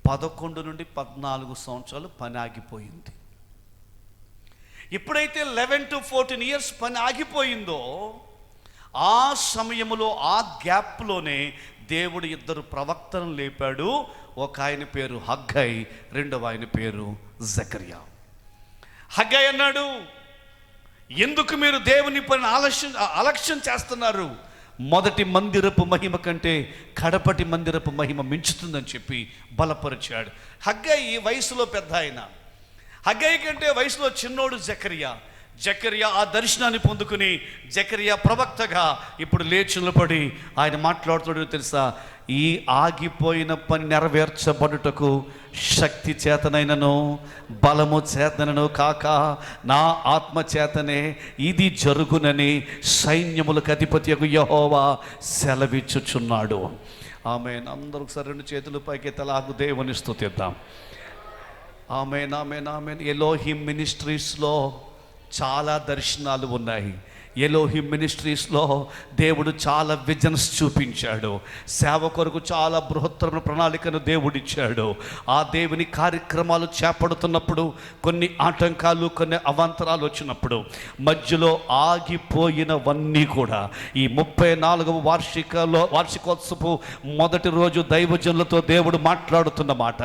11 నుండి 14 సంవత్సరాలు పని ఆగిపోయింది. ఎప్పుడైతే 11 to 14 years పని ఆగిపోయిందో ఆ సమయంలో, ఆ గ్యాప్లోనే దేవుడు 2 ప్రవక్తలను లేపాడు. ఒక ఆయన పేరు హగ్గై, రెండవ ఆయన పేరు జకర్యా. హగ్గై అన్నాడు, ఎందుకు మీరు దేవుని పని అలక్ష్యం చేస్తున్నారు? మొదటి మందిరపు మహిమ కంటే కడపటి మందిరపు మహిమ మించుతుందని చెప్పి బలపరిచాడు. హగ్గై వయసులో పెద్ద ఆయన, హగ్గై కంటే వయసులో చిన్నోడు జకర్యా. జకర్యా ఆ దర్శనాన్ని పొందుకుని జకర్యా ప్రవక్తగా ఇప్పుడు లేచి నిలబడి ఆయన మాట్లాడుతాడు తెలుసా, ఈ ఆగిపోయిన పని నెరవేర్చబడుటకు శక్తి చేతనైనను బలము చేతనను కాక నా ఆత్మ చేతనే ఇది జరుగునని సైన్యములకు అధిపతియగు యెహోవా సెలవిచ్చుచున్నాడు. ఆమేన్. అందరూ ఒకసారి 2 చేతులు పైకి తలాగు దేవుని స్తుతిద్దాం. ఆమేన్, ఆమేన్, ఆమేన్. ఎలోహిం మినిస్ట్రీస్లో చాలా దర్శనాలు ఉన్నాయి. ఎలోహిం మినిస్ట్రీస్లో దేవుడు చాలా విజన్స్ చూపించాడు. సేవ కొరకు చాలా బృహత్తరమైన ప్రణాళికను దేవుడిచ్చాడు. ఆ దేవుని కార్యక్రమాలు చేపడుతున్నప్పుడు కొన్ని ఆటంకాలు, కొన్ని అవాంతరాలు వచ్చినప్పుడు మధ్యలో ఆగిపోయినవన్నీ కూడా ఈ 34వ వార్షికోత్సవ మొదటి రోజు దైవజనులతో దేవుడు మాట్లాడుతున్న మాట,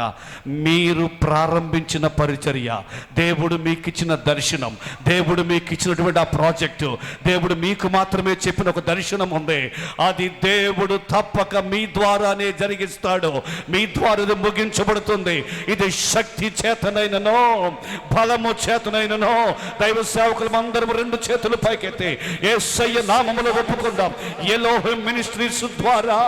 మీరు ప్రారంభించిన పరిచర్య, దేవుడు మీకు ఇచ్చిన దర్శనం, దేవుడు మీకు ఇచ్చినటువంటి ఆ ప్రాజెక్టు, దేవుడు మీకు మాత్రమే చెప్పిన ఒక దర్శనం ఉంది. అది దేవుడు తప్పక మీ ద్వారానే జరిగిస్తాడు, మీ ద్వారా ముగించబడుతుంది. ఇది శక్తి చేతనైననో బలము చేతనైననో దైవ సేవకులు అందరం 2 చేతులు పైకెత్తి యేసయ్య నామములో ఒప్పుకుందాం. ఎలోహిం మినిస్ట్రీస్ ద్వారా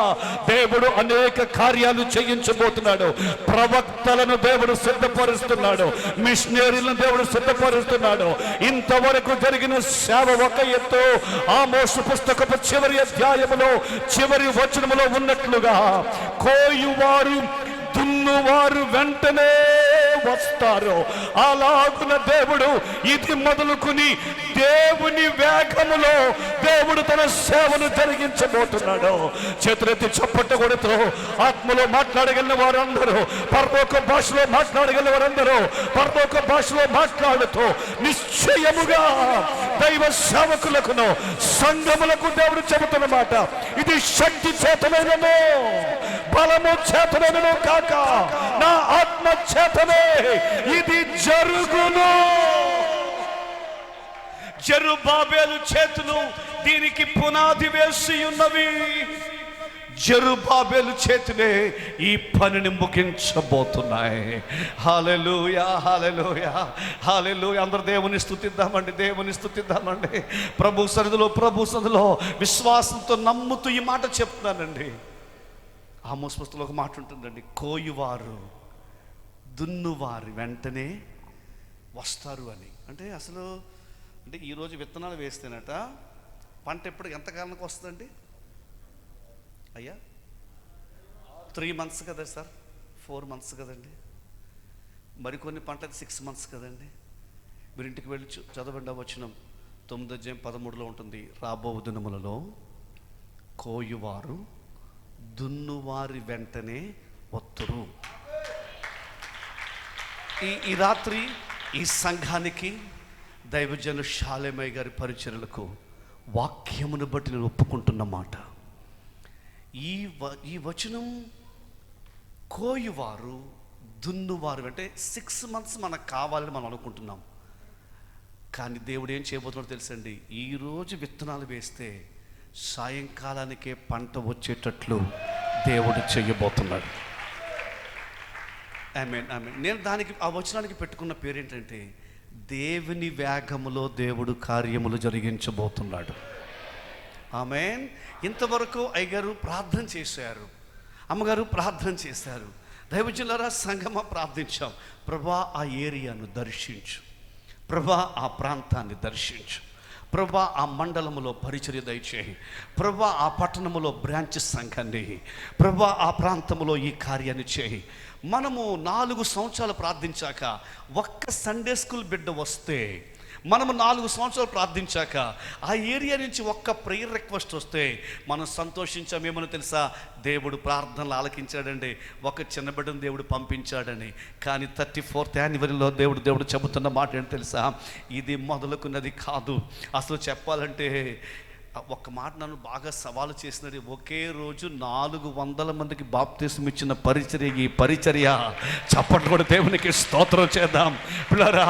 దేవుడు అనేక కార్యాలు చేయించబోతున్నాడు. ప్రవక్తలను దేవుడు సిద్ధపరుస్తున్నాడు, మిషనరీలను దేవుడు సిద్ధపరుస్తున్నాడు. ఇంతవరకు జరిగిన సేవ ఒక ఎత్తు, ఆమోసు పుస్తకపు చివరి అధ్యాయములో చివరి వచనములో ఉన్నట్లుగా కోయువారు దున్నువారు వెంటనే వస్తారు. అలాగున దేవుడు ఇది మొదలుకుని దేవుని వేగములో దేవుడు తన సేవను జరిగించబోతున్నాడు. చేతులెత్తి చప్పట్టు కొడుతూ ఆత్మలో మాట్లాడగలిగిన వారందరూ, పరలోక భాషలో మాట్లాడగలిగిన వారందరూ పరలోక భాషలో మాట్లాడుతూ నిశ్చయముగా దైవ సేవకులకును సంఘములకు దేవుడు చెబుతున్నమాట, ఇది శక్తి చేతనైనను బలము చేతనైనను కాక నా ఆత్మ చేతనే ఇది జరుగును. జెరుబ్బాబేలు చేతులు దీనికి పునాది వేసి ఉన్నవి. జెరుబ్బాబెలు చేతినే ఈ పనిని ముగించబోతున్నాయి. హల్లెలూయా, హల్లెలూయా, హల్లెలూయా. అందరూ దేవుని స్తుతిద్దామండి, దేవుని స్తుతిద్దామండి. ప్రభు సన్నిధిలో విశ్వాసంతో నమ్ముతూ ఈ మాట చెప్తున్నానండి. ఆమోస్ పుస్తకంలో ఒక మాట ఉంటుందండి, కోయువారు దున్నువారి వెంటనే వస్తారు అని. అంటే అసలు ఈరోజు విత్తనాలు వేస్తేనట పంట ఎప్పుడు ఎంతకాలానికి వస్తుందండి అయ్యా? 3 months కదా సార్, 4 months కదండి, మరికొన్ని పంటలు 6 months కదండి. మీరు ఇంటికి వెళ్ళి చదవండి, వచనం 9:13 ఉంటుంది. రాబో దినములలో కోయువారు దున్నువారి వెంటనే వత్తురు. ఈ రాత్రి ఈ సంఘానికి దైవజనులు షాలేమయ్య గారి పరిచర్యలకు వాక్యమును బట్టి నేను ఒప్పుకుంటున్నమాట. ఈ వచనం కోయువారు దున్నువారు అంటే 6 months మనకు కావాలని మనం అనుకుంటున్నాం. కానీ దేవుడు ఏం చేయబోతున్నాడో తెలుసండి, ఈరోజు విత్తనాలు వేస్తే సాయంకాలానికే పంట వచ్చేటట్లు దేవుడు చేయబోతున్నాడు. ఆమేన్, ఆమేన్. నేను ఆ వచనానికి పెట్టుకున్న పేరు ఏంటంటే, దేవుని వేగములో దేవుడు కార్యములు జరిగించబోతున్నాడు. ఆమేన్. ఇంతవరకు అయ్యగారు ప్రార్థన చేశారు, అమ్మగారు ప్రార్థన చేశారు, దైవజనులారా సంగమా ప్రార్థించాం. ప్రభా ఆ ఏరియాను దర్శించు, ప్రభా ఆ ప్రాంతాన్ని దర్శించు, ప్రభా ఆ మండలములో పరిచర్య దయచేయి, ప్రభా ఆ పట్టణములో బ్రాంచ్ సంఘాన్ని, ప్రభా ఆ ప్రాంతములో ఈ కార్యాన్ని చేయి. మనము 4 సంవత్సరాలు ప్రార్థించాక ఒక్క సండే స్కూల్ బిడ్డ వస్తే, మనము 4 సంవత్సరాలు ప్రార్థించాక ఆ ఏరియా నుంచి ఒక్క ప్రేయర్ రిక్వెస్ట్ వస్తే మనం సంతోషించామేమో తెలుసా? దేవుడు ప్రార్థనలు ఆలకించాడండి, ఒక చిన్న బిడ్డను దేవుడు పంపించాడని. కానీ 34th యానివర్సరీలో దేవుడు చెబుతున్న మాట ఏంటి తెలుసా? ఇది మొదలుకున్నది కాదు. అసలు చెప్పాలంటే ఒక్క మాట నన్ను బాగా సవాలు చేసినది, ఒకే రోజు 400 మందికి బాప్తిసం ఇచ్చిన పరిచర్య ఈ పరిచర్య. చప్పట్లు కూడా దేవునికి స్తోత్రం చేద్దాం పిల్లరా.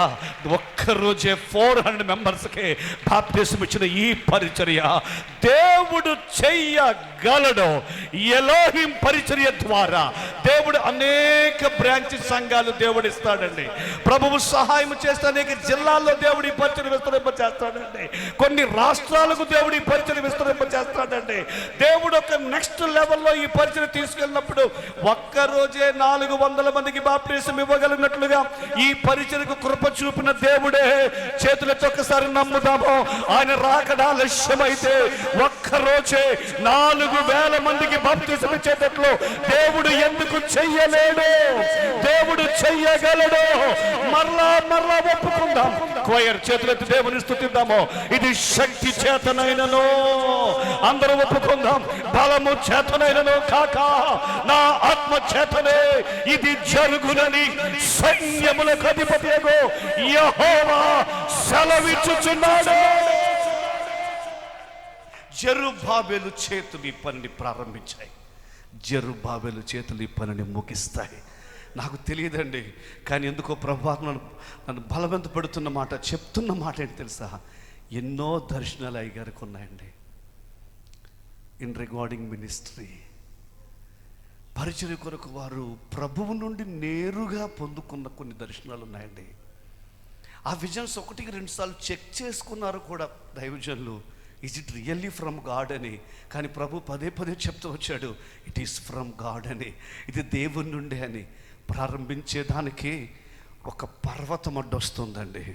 ఒక్కరోజే 400 మెంబర్స్కి బాప్తిసం ఇచ్చిన ఈ పరిచర్య దేవుడు చెయ్యగలడు. ఎలోహిం పరిచర్య ద్వారా దేవుడు అనేక బ్రాంచ్ సంఘాలు దేవుడు ఇస్తాడండి. ప్రభువు సహాయం చేస్తే అనేక జిల్లాల్లో దేవుడు ఈ పరిచర్య విస్తరింపచేస్తాడండి. కొన్ని రాష్ట్రాలకు దేవుడు ఈ పరిచర్య విస్తరింపచేస్తాడండి. దేవుడు ఒక నెక్స్ట్ లెవెల్లో ఈ పరిచర్య తీసుకెళ్ళినప్పుడు ఒక్కరోజే 400 మందికి బాప్తిసం ఇవ్వగలిగినట్లుగా ఈ పరిచర్యకు కృప చూపిన దేవుడే. చేతులతో ఒక్కసారి నమ్ముదాము. ఆయన రాకడ ఆలస్యమైతే ఒక్కరోజే 4,000 మందికి బాప్తిసం ఇచ్చేటట్లు దేవుడు ఎందుకు చెయ్యలేడు? దేవుడు చెయ్యగలడు. మరలా ఒప్పుకుందాం. కోయర్ చేతులెత్తి దేవుని స్తుతిద్దాము. ఇది శక్తి చేతనైనను, అందరూ ఒప్పుకుందాం, బలము చేతనైనను కాక నా ఆత్మ చేతనే ఇది జరుగునని సైన్యములకు అధిపతియగు యెహోవా సెలవిచ్చుచున్నాడు. జెరుబ్బాబెలు చేతులు ఈ పనిని ప్రారంభించాయి, జెరుబ్బాబెలు చేతులు ఈ పనిని ముగిస్తాయి. నాకు తెలియదండి, కానీ ఎందుకో ప్రభు నన్ను బలవంత పెడుతున్న మాట, చెప్తున్న మాట ఏంటి తెలుసా? ఎన్నో దర్శనాలు అయ్యగారికి ఉన్నాయండి. ఇన్ రిగార్డింగ్ మినిస్ట్రీ పరిచర్య కొరకు వారు ప్రభువు నుండి నేరుగా పొందుకున్న కొన్ని దర్శనాలు ఉన్నాయండి. ఆ విజన్స్ 1-2 సార్లు చెక్ చేసుకున్నారు కూడా దైవజనులు, is it really from God అని. కానీ ప్రభు పదే చెప్తూ వచ్చాడు, ఇట్ ఈస్ ఫ్రమ్ గాడ్ అని, ఇది దేవుని నుండే అని. ప్రారంభించేదానికి ఒక పర్వతం అడ్డొస్తుందండి,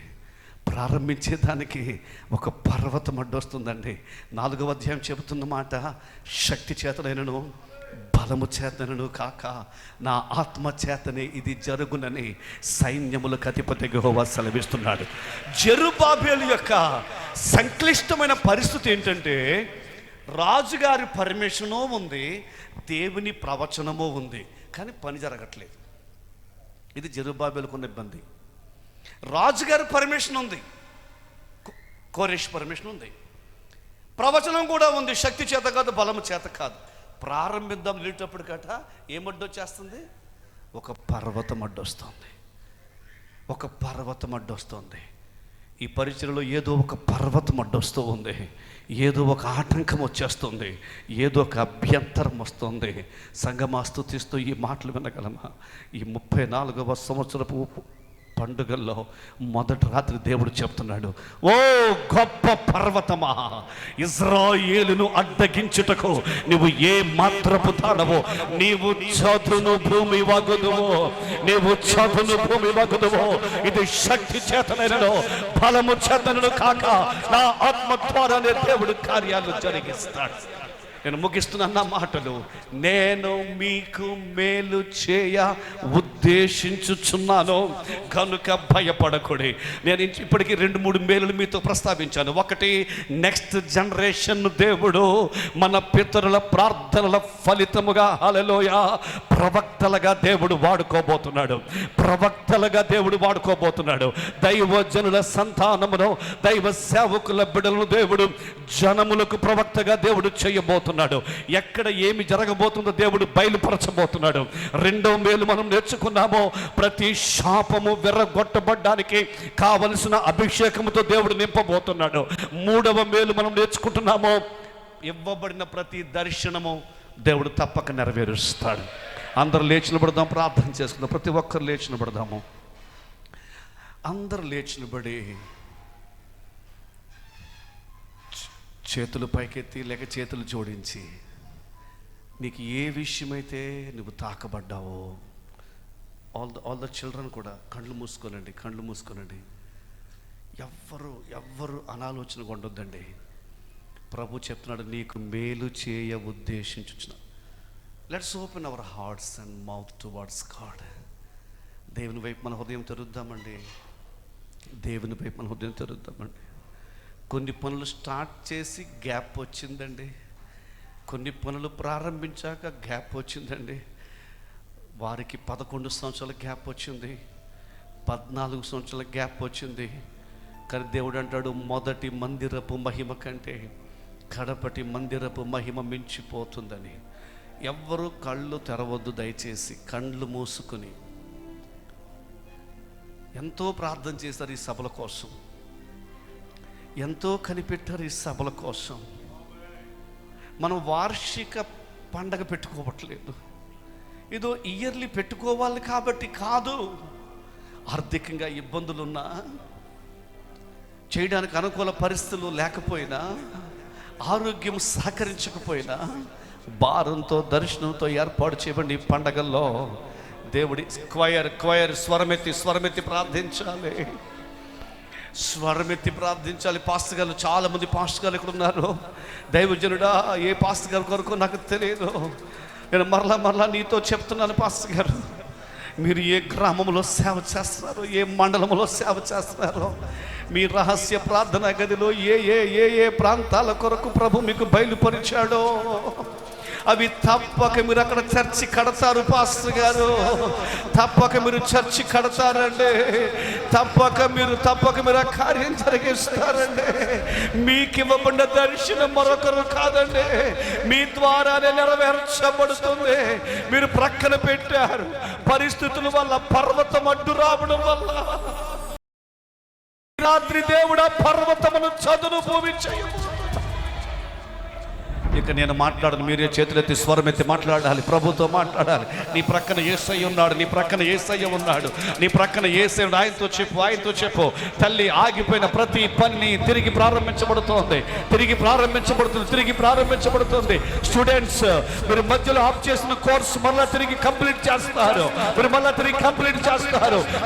ప్రారంభించేదానికి ఒక పర్వతం అడ్డొస్తుందండి. 4వ అధ్యాయం చెబుతున్న మాట, శక్తి చేతనైనను బలము చేతనను కాక నా ఆత్మ చేతనే ఇది జరుగునని సైన్యములకు అధిపతి యెహోవా సెలవిస్తున్నాడు. జెరుబ్బాబెలు యొక్క సంక్లిష్టమైన పరిస్థితి ఏంటంటే, రాజుగారి పర్మిషను ఉంది, దేవుని ప్రవచనము ఉంది, కానీ పని జరగట్లేదు. ఇది జెరుబ్బాబెలుకు ఉన్న ఇబ్బంది. రాజుగారి పర్మిషన్ ఉంది, కోరేష్ పర్మిషన్ ఉంది, ప్రవచనం కూడా ఉంది, శక్తి చేత కాదు, బలము చేత కాదు. ప్రారంభిద్దాం వెళ్ళేటప్పుడు కట ఏమడ్డొచ్చేస్తుంది? ఒక పర్వతం అడ్డొస్తుంది, ఒక పర్వతం అడ్డొస్తుంది. ఈ పరిచయలో ఏదో ఒక పర్వతం అడ్డొస్తూ ఉంది, ఏదో ఒక ఆటంకం వచ్చేస్తుంది, ఏదో ఒక అభ్యంతరం వస్తుంది. సంగమా స్తుతిస్తూ ఈ మాటలు వినగలమా? ఈ 34వ సంవత్సరపు పండుగల్లో మొదటి రాత్రి దేవుడు చెప్తున్నాడు, ఓ గొప్ప పర్వతమా, ఇజ్రాయేలును అడ్డగించుటకు నువ్వు ఏ మాత్రపు తాడవో, నీవు చదును భూమి వగుదువో, నీవు చదును భూమి వగుదువో. ఇది శక్తి చేతనైనను బలము చేతనను కాక నా ఆత్మ ద్వారానే దేవుడు కార్యాలు జరిగిస్తాడు. నేను ముగిస్తున్న మాటలు, నేను మీకు మేలు చేయ ఉద్దేశించుచున్నాను కనుక భయపడకూడి. నేను ఇప్పటికీ 2-3 మేలులు మీతో ప్రస్తావించాను. ఒకటి, నెక్స్ట్ జనరేషన్ దేవుడు మన పితరుల ప్రార్థనల ఫలితముగా హల్లెలూయా ప్రవక్తలుగా దేవుడు వాడుకోబోతున్నాడు. ప్రవక్తలుగా దేవుడు వాడుకోబోతున్నాడు. దైవజనుల సంతానమును, దైవ సేవకుల బిడ్డలను దేవుడు జనములకు ప్రవక్తగా దేవుడు చేయబోతున్నాడు. ఎక్కడ ఏమి జరగబోతుందో దేవుడు బయలుపరచబోతున్నాడు. 2వ మేలు మనం నేర్చుకున్నామో, ప్రతి శాపము విర్రగొట్టబడ్డానికి కావలసిన అభిషేకముతో దేవుడు నింపబోతున్నాడు. 3వ మేలు మనం నేర్చుకుంటున్నామో, ఇవ్వబడిన ప్రతి దర్శనము దేవుడు తప్పక నెరవేరుస్తాడు. అందరూ లేచి నిలబడదాం, ప్రార్థన చేసుకుందాం. ప్రతి ఒక్కరు లేచి నిలబడదాము. అందరూ లేచి నిలబడి చేతులు పైకెత్తి లేక చేతులు జోడించి, నీకు ఏ విషయమైతే నువ్వు తాకబడ్డావో, ఆల్ ద చిల్డ్రన్ కూడా కళ్ళు మూసుకోనండి. ఎవ్వరు అనాలోచనగా ఉండొద్దండి. ప్రభు చెప్తున్నాడు, నీకు మేలు చేయ ఉద్దేశించుచున్నా. Let's open our hearts and mouth towards God. దేవుని వైపు మన హృదయం తెరుద్దామండి. కొన్ని పనులు స్టార్ట్ చేసి గ్యాప్ వచ్చిందండి. కొన్ని పనులు ప్రారంభించాక గ్యాప్ వచ్చిందండి. వారికి 11 సంవత్సరాల గ్యాప్ వచ్చింది, 14 సంవత్సరాల గ్యాప్ వచ్చింది. కానీ దేవుడు అంటాడు, మొదటి మందిరపు మహిమ కంటే కడపటి మందిరపు మహిమ మించిపోతుందని. ఎవ్వరూ కళ్ళు తెరవద్దు దయచేసి. కళ్ళు మూసుకుని ఎంతో ప్రార్థన చేశారు ఈ సభల కోసం, ఎంతో కనిపెట్టారు ఈ సభల కోసం. మనం వార్షిక పండగ పెట్టుకోవట్లేదు, ఏదో ఇయర్లీ పెట్టుకోవాలి కాబట్టి కాదు. ఆర్థికంగా ఇబ్బందులున్నా, చేయడానికి అనుకూల పరిస్థితులు లేకపోయినా, ఆరోగ్యం సహకరించకపోయినా, భారంతో దర్శనంతో ఏర్పాటు చేయబడి ఈ పండగల్లో దేవుడి క్వైర్ స్వరమెత్తి ప్రార్థించాలి. స్వరమెత్తి ప్రార్థించాలి. పాస్టర్ గారు, చాలామంది పాస్టర్ గారు ఇక్కడ ఉన్నారు. దైవజనుడా, ఏ పాస్టర్ గారి కొరకు నాకు తెలియదు. నేను మరలా నీతో చెప్తున్నాను పాస్టర్ గారు, మీరు ఏ గ్రామంలో సేవ చేస్తున్నారో, ఏ మండలంలో సేవ చేస్తున్నారో, మీ రహస్య ప్రార్థనా గదిలో ఏ ప్రాంతాల కొరకు ప్రభు మీకు బయలుపరిచాడో అవి తప్పక మీరు అక్కడ చర్చి కడతారు పాస్టర్ గారు. తప్పక మీరు చర్చి కడతారండి. తప్పక మీరు ఆ కార్యం జరిగిస్తారండి. మీకు ఇవ్వబడిన దర్శనం మరొకరు కాదండి, మీ ద్వారానే నెరవేర్చబడుతుంది. మీరు ప్రక్కన పెట్టారు పరిస్థితుల వల్ల, పర్వతం అడ్డు రావడం వల్ల. రాత్రి దేవుడు ఆ పర్వతమును చదును భూమి చేయము. ఇక నేను మాట్లాడను, మీరే చేతులెత్తి స్వరమెత్తి మాట్లాడాలి, ప్రభుతో మాట్లాడాలి. నీ ప్రక్కన యేసయ్య ఉన్నాడు, నీ ప్రక్కన యేసయ్య ఉన్నాడు, నీ ప్రక్కన యేసయ్యుడు. ఆయనతో చెప్పు. తల్లి, ఆగిపోయిన ప్రతి పని తిరిగి ప్రారంభించబడుతుంది. స్టూడెంట్స్, మీరు మధ్యలో ఆఫ్ చేసిన కోర్సు మళ్ళా తిరిగి కంప్లీట్ చేస్తారు.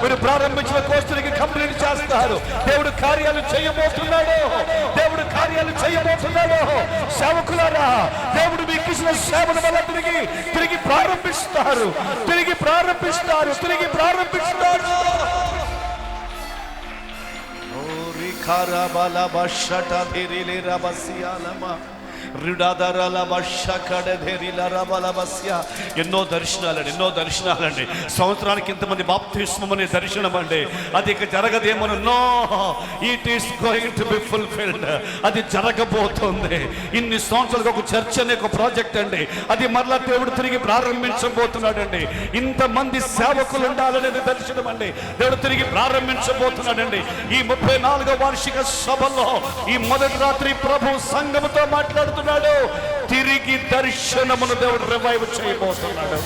మీరు ప్రారంభించిన కోర్సు తిరిగి కంప్లీట్ చేస్తారు. దేవుడు కార్యాలు చేయబోతున్నాడు. సేవకులారా, దేవుడు మీకు ఇచ్చిన సేవను వల్ల తిరిగి ప్రారంభిస్తారు. ఎన్నో దర్శనాలండి. సంవత్సరానికి ఇంతమంది బాప్తిస్మం అనే దర్శనం అండి. అది ఇక జరగదేమో. No, it is going to be fulfilled. అది జరగబోతుంది. ఇన్ని సంవత్సరాలకు ఒక చర్చ్ అనే ఒక ప్రాజెక్ట్ అండి, అది మరలా దేవుడు తిరిగి ప్రారంభించబోతున్నాడండి. ఇంతమంది సేవకులు ఉండాలనేది దర్శనం అండి, దేవుడు తిరిగి ప్రారంభించబోతున్నాడండి. ఈ 34వ వార్షిక సభలో ఈ మొదటి రాత్రి ప్రభు సంఘముతో మాట్లాడుతున్నాడు. తిరిగి దర్శనమును దేవుడు రివైవ్ చేయబోతున్నాడు.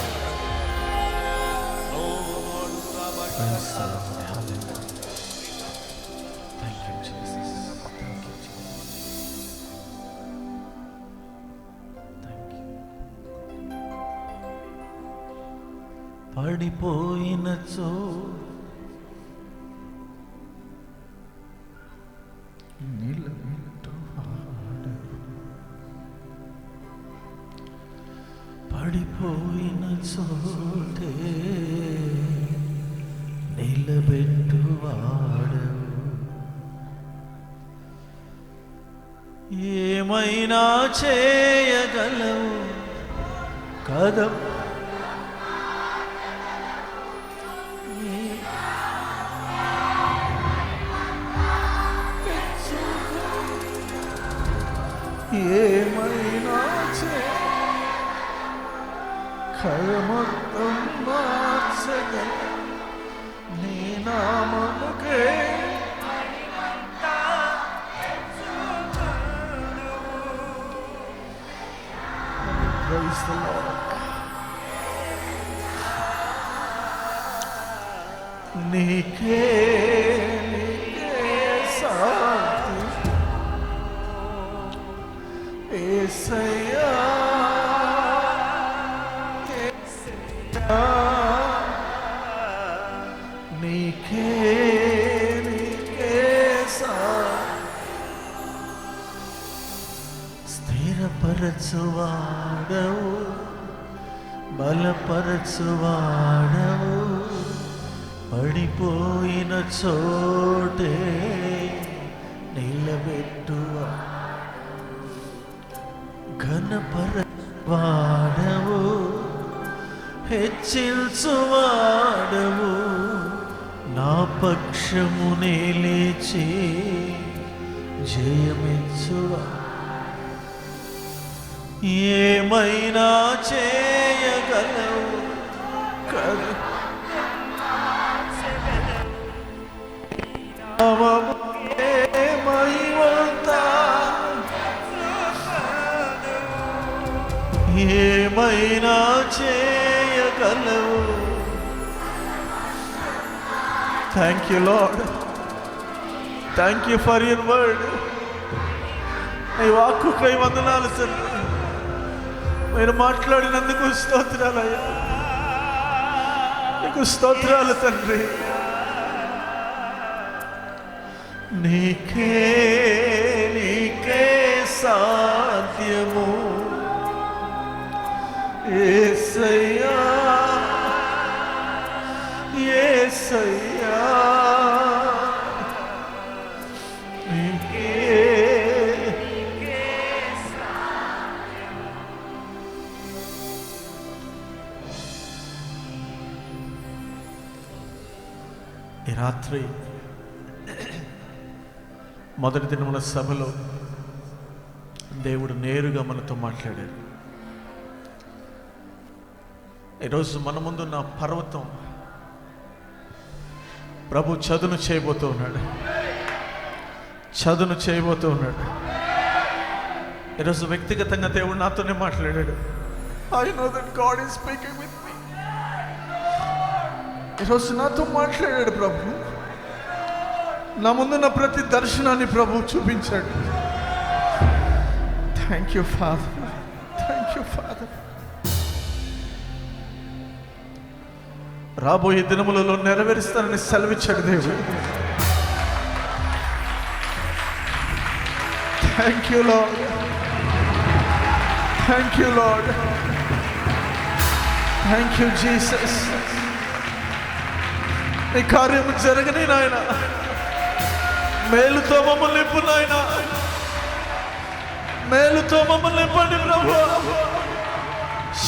పడిపోయినచో పడిపోయిన చోటే నిలబెట్టువాడవు. ఏమైనా చేయగలవు కదా. ఏమైనా కళమొత్తం మార్చగల నీ నామముకే Praise the Lord. నీకే సాటి యేసయ్యా, నీకే స్థిరపరచువాడవు, బలపరచువాడవు. పడిపోయిన చోటే నిలబెట్టువా, ఘనపరచువాడవు, హెచ్చించువాడవు. నా పక్షమునే లేచి జయమిచ్చువా. ఏమైనా చేయగలవు కదా. ఏమైనా చేయగలవు. Thank you Lord, thank you for your word. నీ వాక్కుకై వందనాలు తండ్రి. మీరు మాట్లాడినందుకు స్తోత్రాలయ్యా, నీకు స్తోత్రాలు తండ్రి. నీకే సాధ్యము యేసయ్యా, యేసయ్యా. ఈ రాత్రి మొదటి దినముల సభలో దేవుడు నేరుగా మనతో మాట్లాడాడు. ఈరోజు మన ముందున్న పర్వతం ప్రభు చదును చేయబోతూ ఉన్నాడు, చదును చేయబోతూ ఉన్నాడు. ఈరోజు వ్యక్తిగతంగా దేవుడు నాతోనే మాట్లాడాడు. I know that God is speaking with me. ఈరోజు నాతో మాట్లాడాడు ప్రభు. నా ముందున్న ప్రతి దర్శనాన్ని ప్రభు చూపించాడు. Thank you father, thank you father. రాబోయే దినములలో నెరవేరుస్తానని సెలవిచ్చాడు దేవుడు. Thank you Lord, thank you Lord, thank you Jesus. నీ కార్యము జరగని నాయన, మేలుతో మమ్మల్ని నింపు నాయన. మేలుతో మమ్మల్ని నింపండి ప్రభువా.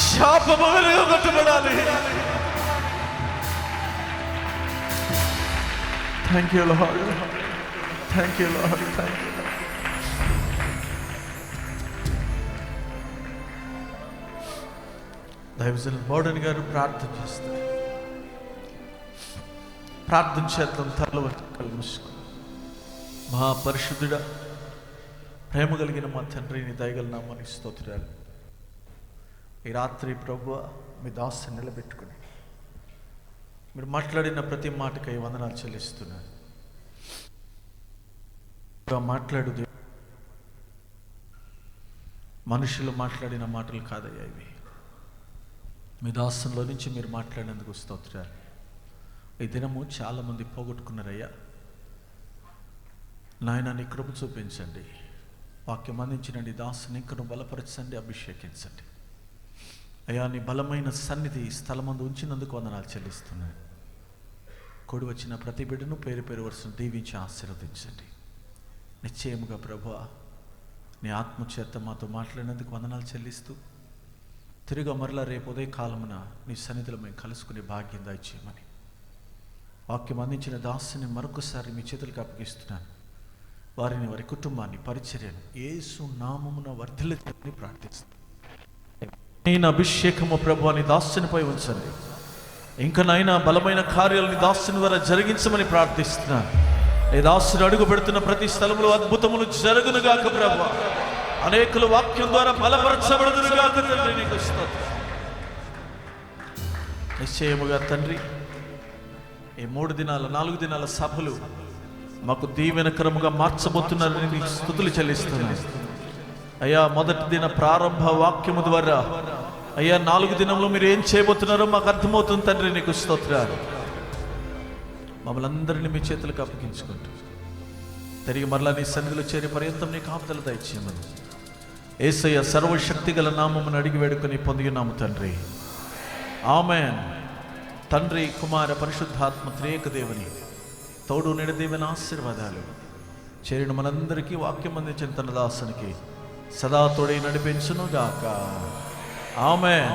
శాపము వెలుగొట్టబడాలి. Thank you Lord, thank you Lord, thank you. దైవజనులు బోర్డన్ గారు ప్రార్థన చేస్తారు. ప్రార్థన చేద్దాం. తల మూసుకో. మహాపరిశుద్ధుడా, ప్రేమ కలిగిన మా తండ్రి, నీ దయగల నామానికి స్తోత్రాలు. ఈ రాత్రి ప్రభువా మీ దాసుని నిలబెట్టుకుని మీరు మాట్లాడిన ప్రతి మాటకై వందనాలు చెల్లిస్తున్నాను. మాట్లాడు, మనుషులు మాట్లాడిన మాటలు కాదయ్యా ఇవి. మీ దాసంలో నుంచి మీరు మాట్లాడినందుకు స్తోత్రాలు. ఈ దినము చాలామంది పోగొట్టుకున్నారయ్యా. నాయన నీ కృప చూపించండి. వాక్యం అందించిన నీ దాసుని ఇంకను బలపరచండి, అభిషేకించండి అయ్యా. నీ బలమైన సన్నిధి స్థలమందు ఉంచినందుకు వందనాలు చెల్లిస్తున్నాను. కూడి వచ్చిన ప్రతి బిడ్డను పేరు పేరు వరుసను దీవించి ఆశీర్వదించండి. నిశ్చయముగా ప్రభువా నీ ఆత్మచేత మాతో మాట్లాడినందుకు వందనాలు చెల్లిస్తూ తిరిగి మరలా రేపు ఉదయ కాలమున నీ సన్నిధిలో మేము కలుసుకునే భాగ్యం దయచేయమని వాక్యం అందించిన దాసుని మరొకసారి మీ చేతులకు అప్పగిస్తున్నాను. వారిని, వారి కుటుంబాన్ని, పరిచర్యను యేసు నామమున వర్ధిల్లని ప్రార్థిస్తున్నాను. నేను అభిషేకము ప్రభు అని దాసునిపై ఉంచండి. ఇంకా నైనా బలమైన కార్యాలని దాసుని ద్వారా జరిగించమని ప్రార్థిస్తున్నాను. ఈ దాసుని అడుగు పెడుతున్న ప్రతి స్థలంలో అద్భుతములు జరుగునుగాక ప్రభు. అనేకులు వాక్యం ద్వారా బలపరచబడుదురుగాక తండ్రి. నీకు స్తోత్రం. నిశ్చయముగా తండ్రి, ఈ 3 దినాల 4 దినాల సభలు మాకు దీవెనకరముగా మార్చబోతున్నారని నీకు స్తుతులు చెల్లిస్తున్నాను అయ్యా. మొదటి దిన ప్రారంభ వాక్యము ద్వారా అయ్యా 4 దినంలో మీరు ఏం చేయబోతున్నారో మాకు అర్థమవుతుంది తండ్రి. నీకు స్తోత్రాలు. మమ్మల్ని అందరినీ మీ చేతులకు అప్పగించుకుంటూ తిరిగి మరలా నీ సన్నిధిలో చేరే పర్యంతం నీ కాపుదల దయచేయమని యేసయ్య సర్వశక్తి గల నామమును అడిగి వేడుకొని పొందియున్నాము తండ్రి. ఆమేన్. తండ్రి, కుమార, పరిశుద్ధాత్మ త్రియేక దేవుని తోడు నిడదేవన ఆశీర్వాదాలు చేరిన మనందరికీ వాక్యం అందించిన తన దాసునికి సదా తోడై నడిపించును గాక. ఆమేన్.